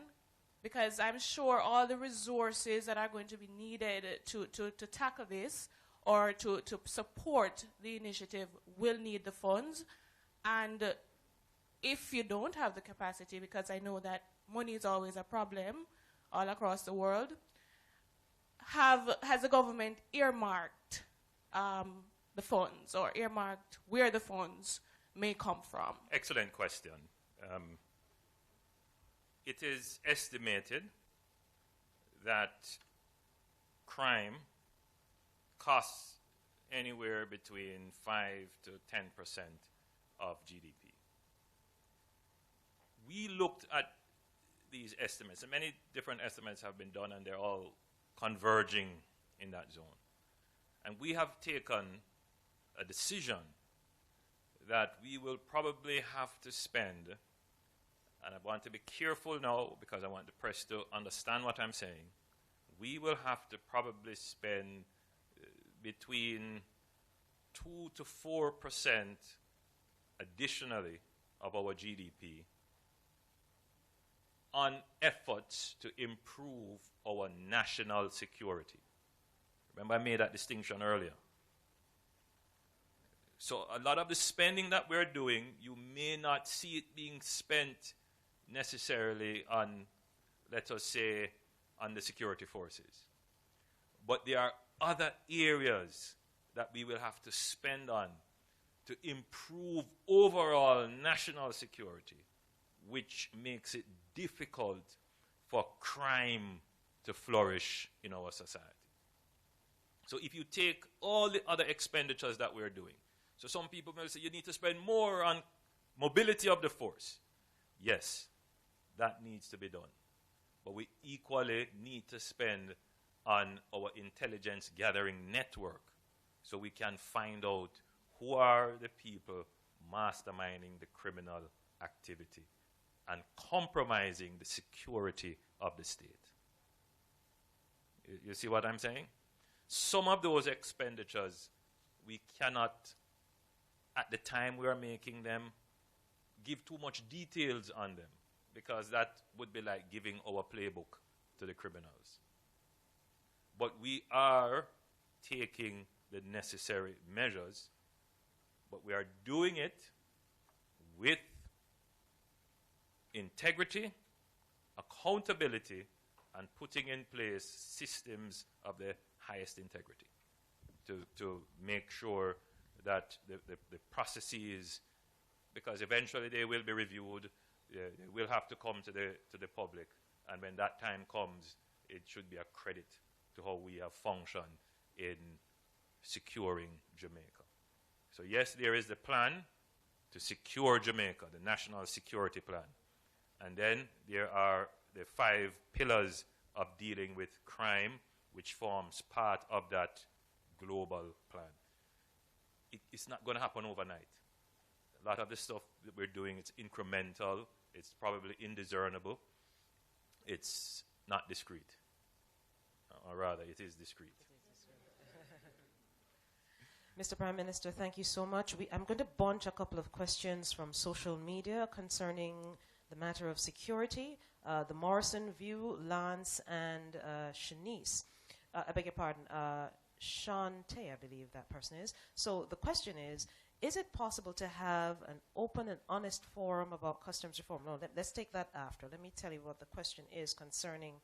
Because I'm sure all the resources that are going to be needed to tackle this or to support the initiative will need the funds. And if you don't have the capacity, because I know that money is always a problem all across the world, has the government earmarked the funds, or earmarked where the funds may come from? Excellent question. It is estimated that crime costs anywhere between 5 to 10% of GDP. We looked at these estimates, and many different estimates have been done, and they're all converging in that zone. And we have taken a decision that we will probably have to spend, and I want to be careful now because I want the press to understand what I'm saying, we will have to probably spend between 2 to 4% additionally of our GDP on efforts to improve our national security. Remember, I made that distinction earlier. So a lot of the spending that we're doing, you may not see it being spent necessarily on, let us say, on the security forces. But there are other areas that we will have to spend on to improve overall national security, which makes it difficult for crime to flourish in our society. So if you take all the other expenditures that we're doing, so some people may say you need to spend more on mobility of the force. Yes, that needs to be done. But we equally need to spend on our intelligence gathering network so we can find out who are the people masterminding the criminal activity and compromising the security of the state. You see what I'm saying? Some of those expenditures, we cannot, at the time we are making them, give too much details on them, because that would be like giving our playbook to the criminals. But we are taking the necessary measures, but we are doing it with integrity, accountability, and putting in place systems of the highest integrity to make sure that the processes, because eventually they will be reviewed, they will have to come to the public, and when that time comes, it should be a credit to how we have functioned in securing Jamaica. So yes, there is the plan to secure Jamaica, the National Security Plan. And then there are the 5 pillars of dealing with crime, which forms part of that global plan. It's not going to happen overnight. A lot of the stuff that we're doing, it's incremental, it's probably indiscernible, it's not discrete. Or rather, it is discrete. Mr. Prime Minister, thank you so much. I'm going to bunch a couple of questions from social media concerning the matter of security. The Morrison View, Lance, and Shanice. I beg your pardon, Shante, I believe that person is. So the question is it possible to have an open and honest forum about customs reform? No, let's take that after. Let me tell you what the question is concerning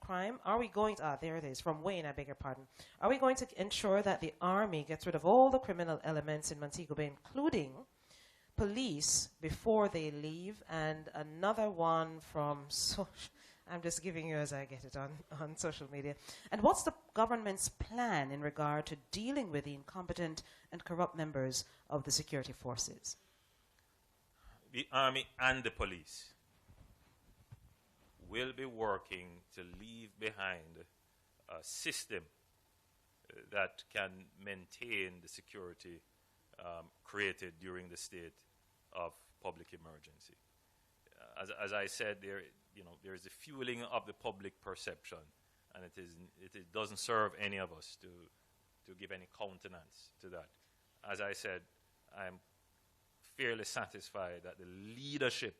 crime. Are we going to, there it is, from Wayne, I beg your pardon. Are we going to ensure that the army gets rid of all the criminal elements in Montego Bay, including police, before they leave? And another one from I'm just giving you as I get it on social media. And what's the government's plan in regard to dealing with the incompetent and corrupt members of the security forces? The army and the police will be working to leave behind a system that can maintain the security created during the state of public emergency. As I said, there is a fueling of the public perception, and it doesn't serve any of us to give any countenance to that. As I said, I'm fairly satisfied that the leadership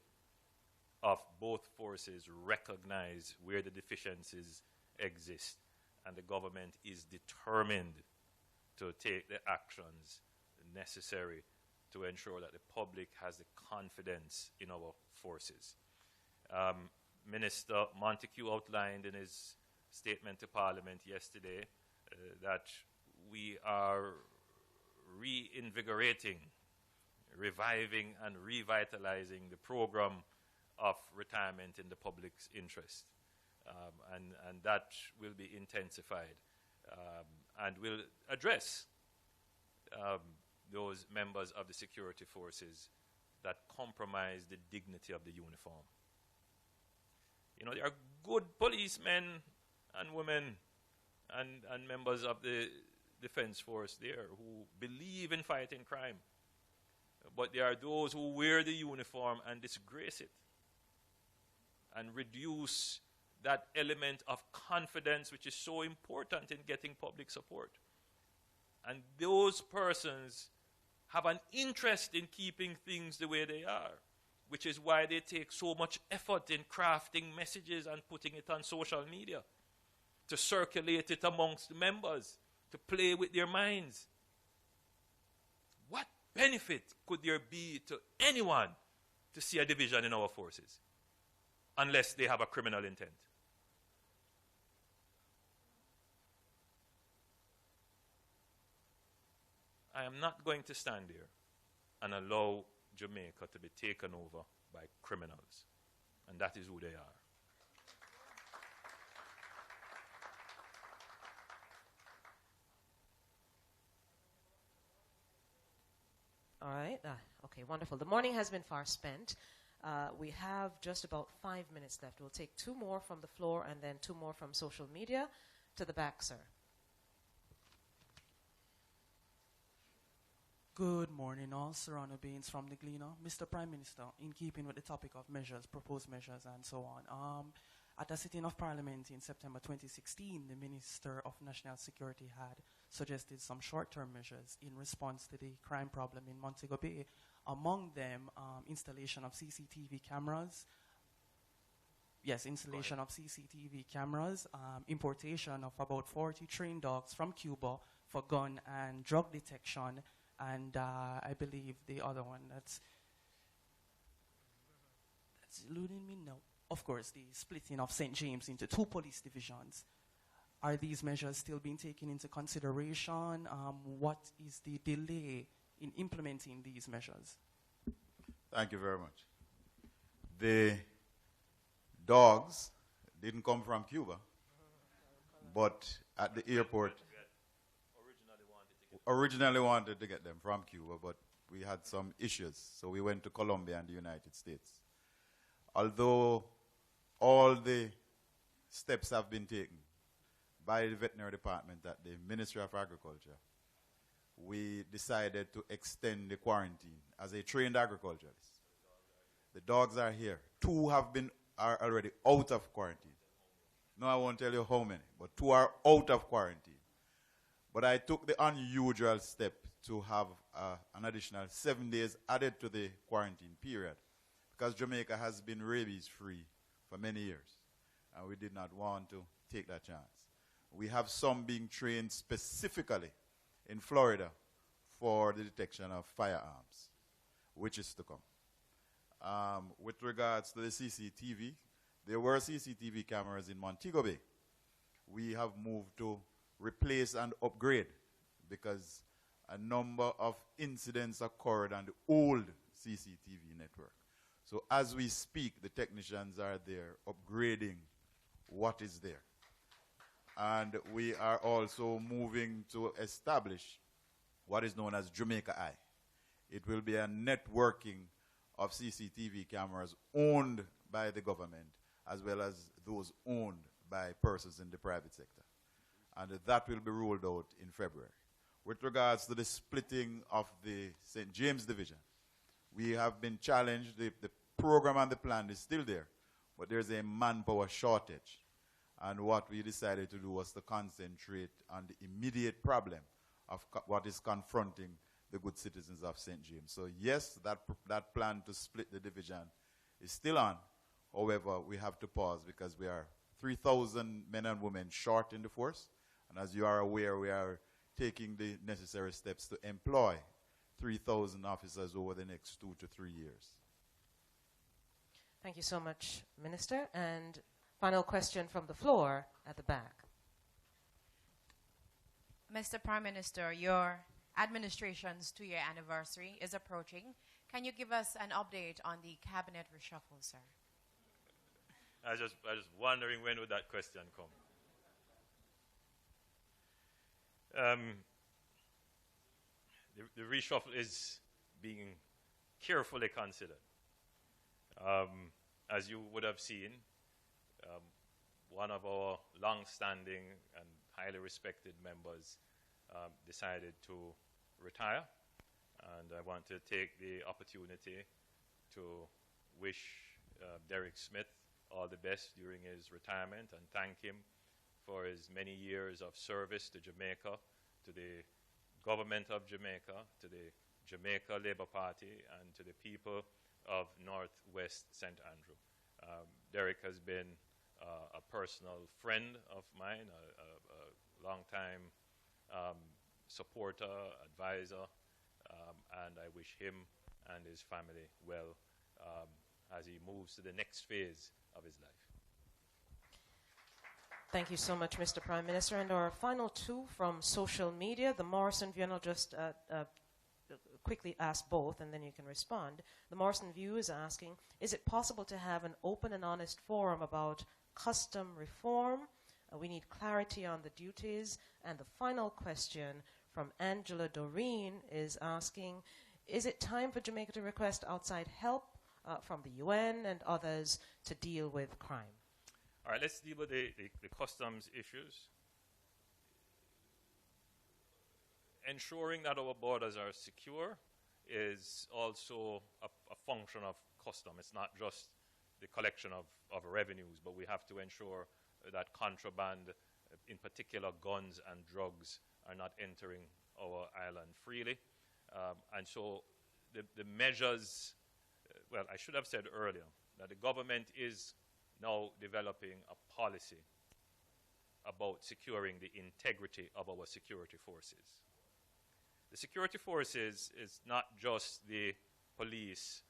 of both forces recognize where the deficiencies exist, and the government is determined to take the actions necessary to ensure that the public has the confidence in our forces. Minister Montague outlined in his statement to Parliament yesterday that we are reinvigorating, reviving and revitalizing the program of retirement in the public's interest. And that will be intensified and will address those members of the security forces that compromise the dignity of the uniform. There are good policemen and women and members of the defense force there who believe in fighting crime. But there are those who wear the uniform and disgrace it and reduce that element of confidence which is so important in getting public support. And those persons have an interest in keeping things the way they are, which is why they take so much effort in crafting messages and putting it on social media, to circulate it amongst members, to play with their minds. What benefit could there be to anyone to see a division in our forces unless they have a criminal intent? I am not going to stand here and allow Jamaica to be taken over by criminals. And that is who they are. All right. Okay, wonderful. The morning has been far spent. We have just about 5 minutes left. We'll take 2 more from the floor and then 2 more from social media. To the back, sir. Good morning, all. Serrano Baines from the Gleaner. Mr. Prime Minister, in keeping with the topic of measures, proposed measures, and so on, at a sitting of Parliament in September 2016, the Minister of National Security had suggested some short-term measures in response to the crime problem in Montego Bay. Among them, installation of CCTV cameras. Yes, installation of CCTV cameras, importation of about 40 trained dogs from Cuba for gun and drug detection, and I believe the other one that's eluding me now. Of course, the splitting of St. James into 2 police divisions. Are these measures still being taken into consideration? What is the delay in implementing these measures? Thank you very much. The dogs didn't come from Cuba, but at the airport, originally wanted to get them from Cuba, but we had some issues, so we went to Colombia and the United States. Although all the steps have been taken by the veterinary department at the Ministry of Agriculture, we decided to extend the quarantine as a trained agriculturalist. The dogs are here. 2 are already out of quarantine. No, I won't tell you how many, but 2 are out of quarantine. But I took the unusual step to have an additional 7 days added to the quarantine period, because Jamaica has been rabies-free for many years, and we did not want to take that chance. We have some being trained specifically in Florida for the detection of firearms, which is to come. With regards to the CCTV, there were CCTV cameras in Montego Bay. We have moved to replace and upgrade because a number of incidents occurred on the old CCTV network. So as we speak, the technicians are there upgrading what is there. And we are also moving to establish what is known as Jamaica Eye. It will be a networking of CCTV cameras owned by the government as well as those owned by persons in the private sector. And that will be rolled out in February. With regards to the splitting of the St. James Division, we have been challenged. The program and the plan is still there, but there's a manpower shortage. And what we decided to do was to concentrate on the immediate problem of what is confronting the good citizens of St. James. So yes, that plan to split the division is still on. However, we have to pause because we are 3,000 men and women short in the force. And as you are aware, we are taking the necessary steps to employ 3,000 officers over the next 2 to 3 years. Thank you so much, Minister. And final question from the floor at the back. Mr. Prime Minister, your administration's 2-year anniversary is approaching. Can you give us an update on the cabinet reshuffle, sir? I was just wondering when would that question come. The reshuffle is being carefully considered. As you would have seen, one of our long-standing and highly respected members decided to retire. And I want to take the opportunity to wish Derek Smith all the best during his retirement and thank him for his many years of service to Jamaica, to the government of Jamaica, to the Jamaica Labour Party, and to the people of Northwest St. Andrew. Derek has been a personal friend of mine, a long-time supporter, advisor, and I wish him and his family well as he moves to the next phase of his life. Thank you so much, Mr. Prime Minister. And our final two from social media, the Morrison View, and I'll just quickly ask both and then you can respond. The Morrison View is asking, is it possible to have an open and honest forum about custom reform? We need clarity on the duties. And the final question from Angela Doreen is asking, is it time for Jamaica to request outside help from the UN and others to deal with crime? All right, let's deal with the customs issues. Ensuring that our borders are secure is also a function of custom. It's not just the collection of revenues, but we have to ensure that contraband, in particular guns and drugs, are not entering our island freely. And so the measures, well, I should have said earlier that the government is now developing a policy about securing the integrity of our security forces. The security forces is not just the police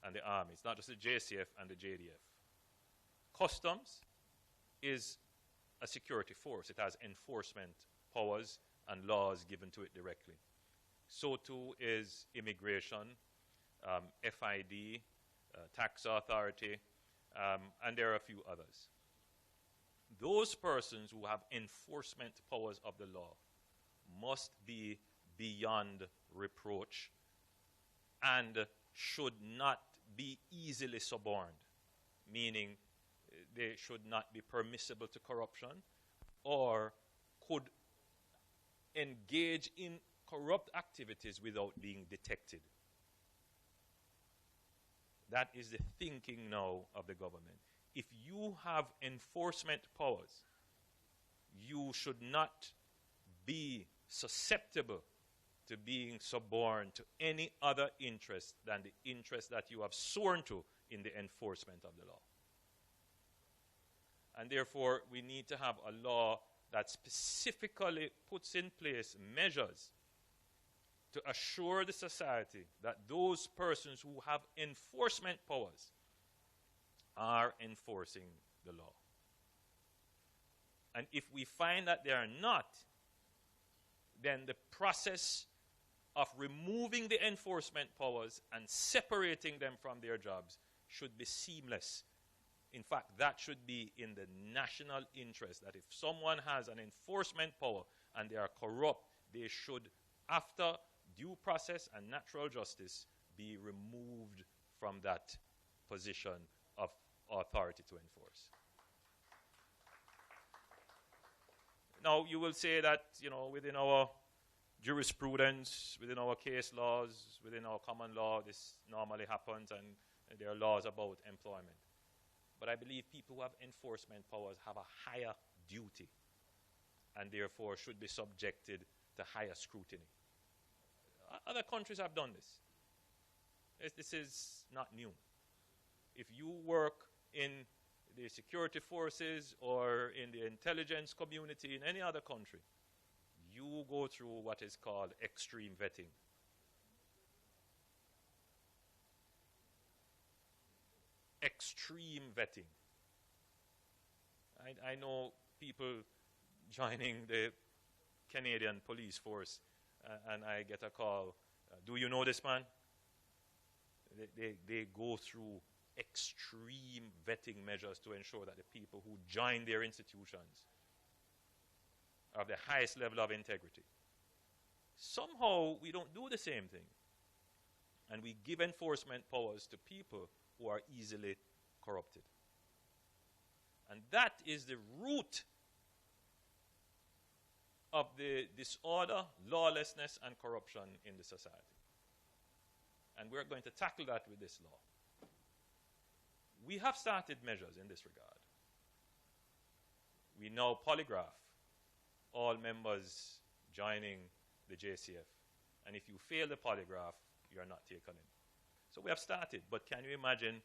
and the army. It's not just the JCF and the JDF. Customs is a security force. It has enforcement powers and laws given to it directly. So too is immigration, FID, tax authority, and there are a few others. Those persons who have enforcement powers of the law must be beyond reproach and should not be easily suborned, meaning they should not be permissible to corruption or could engage in corrupt activities without being detected. That is the thinking now of the government. If you have enforcement powers, you should not be susceptible to being suborned to any other interest than the interest that you have sworn to in the enforcement of the law. And therefore, we need to have a law that specifically puts in place measures to assure the society that those persons who have enforcement powers are enforcing the law. And if we find that they are not, then the process of removing the enforcement powers and separating them from their jobs should be seamless. In fact, that should be in the national interest, that if someone has an enforcement power and they are corrupt, they should, after due process and natural justice, be removed from that position of authority to enforce. Now, you will say that, within our jurisprudence, within our case laws, within our common law, this normally happens, and there are laws about employment. But I believe people who have enforcement powers have a higher duty and therefore should be subjected to higher scrutiny. Other countries have done this. This is not new. If you work in the security forces or in the intelligence community in any other country, you go through what is called extreme vetting. Extreme vetting. I know people joining the Canadian police force and I get a call, do you know this man? They go through extreme vetting measures to ensure that the people who join their institutions are of the highest level of integrity. Somehow we don't do the same thing. And we give enforcement powers to people who are easily corrupted. And that is the root of the disorder, lawlessness, and corruption in the society. And we're going to tackle that with this law. We have started measures in this regard. We now polygraph all members joining the JCF. And if you fail the polygraph, you're not taken in. So we have started, but can you imagine,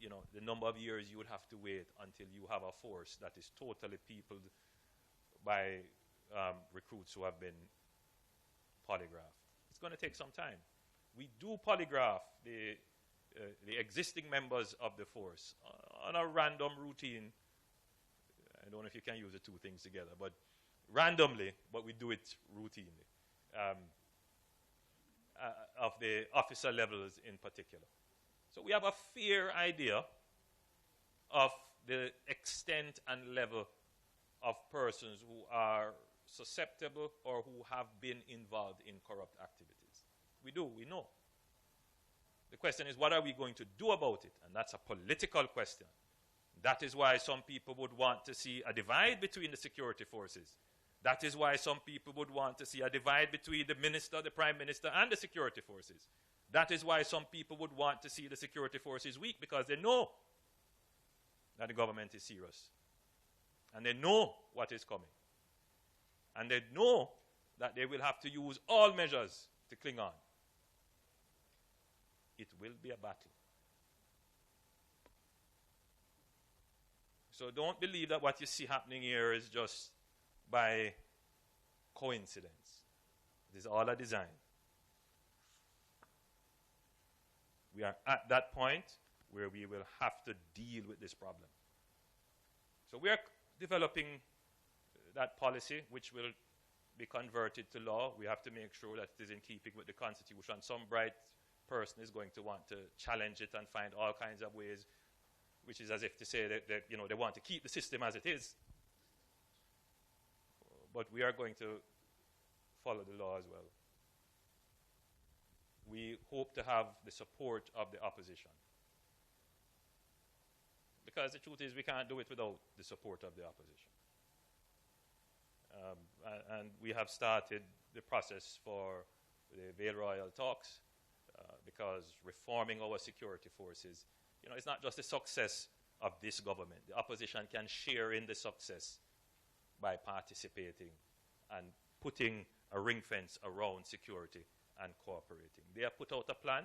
you know, the number of years you would have to wait until you have a force that is totally peopled by recruits who have been polygraphed? It's going to take some time. We do polygraph the existing members of the force on a random routine. I don't know if you can use the two things together, but randomly, but we do it routinely, of the officer levels in particular. So we have a fair idea of the extent and level of persons who are susceptible or who have been involved in corrupt activities. We do, we know. The question is, what are we going to do about it? And that's a political question. That is why some people would want to see a divide between the security forces. That is why some people would want to see a divide between the minister, the prime minister, and the security forces. That is why some people would want to see the security forces weak, because they know that the government is serious. And they know what is coming. And they know that they will have to use all measures to cling on. It will be a battle. So don't believe that what you see happening here is just by coincidence. It is all a design. We are at that point where we will have to deal with this problem. So we are developing that policy, which will be converted to law. We have to make sure that it is in keeping with the Constitution. Some bright person is going to want to challenge it and find all kinds of ways, which is as if to say that you know, they want to keep the system as it is. But we are going to follow the law as well. We hope to have the support of the opposition. Because the truth is, we can't do it without the support of the opposition. And we have started the process for the Vale Royal talks, because reforming our security forces, you know, it's not just the success of this government. The opposition can share in the success by participating and putting a ring fence around security and cooperating. They have put out a plan.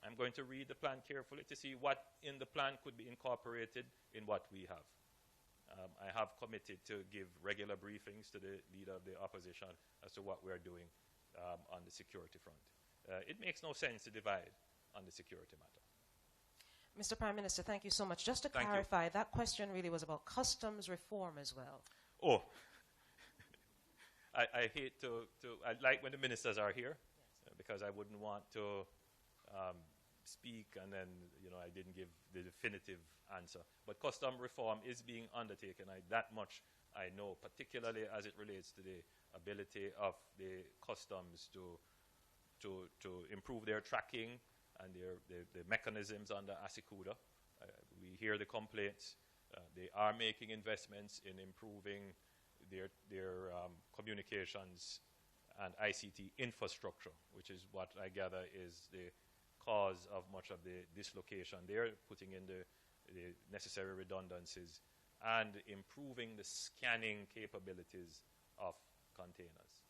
I'm going to read the plan carefully to see what in the plan could be incorporated in what we have. I have committed to give regular briefings to the leader of the opposition as to what we're doing on the security front. It makes no sense to divide on the security matter. Mr. Prime Minister, thank you so much. Just to clarify, that question really was about customs reform as well. Oh, I hate I like when the ministers are here, because I wouldn't want to speak and then, you know, I didn't give the definitive answer. But custom reform is being undertaken. That much I know, particularly as it relates to the ability of the customs to improve their tracking and the mechanisms under Asikuda. We hear the complaints. They are making investments in improving their communications and ICT infrastructure, which is what I gather is the cause of much of the dislocation. They're putting in the necessary redundancies and improving the scanning capabilities of containers.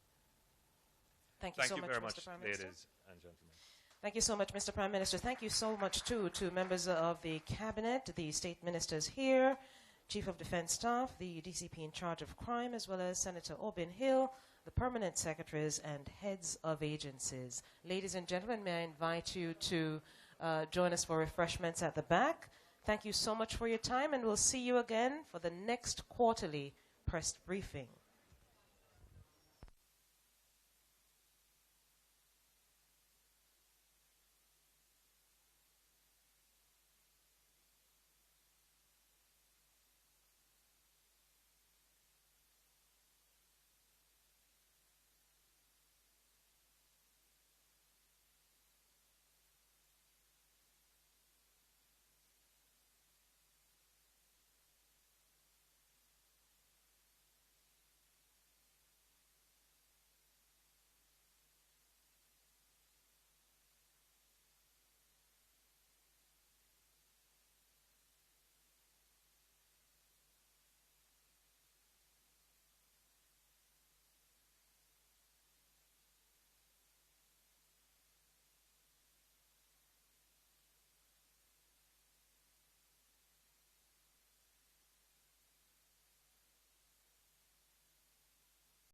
Thank you so much, very Mr. much, Prime Minister. ladies and gentlemen. Thank you so much, Mr. Prime Minister. Thank you so much, too, to members of the Cabinet, the state ministers here, Chief of Defense Staff, the DCP in charge of crime, as well as Senator Obin Hill, the permanent secretaries and heads of agencies. Ladies and gentlemen, may I invite you to join us for refreshments at the back. Thank you so much for your time, and we'll see you again for the next quarterly press briefing.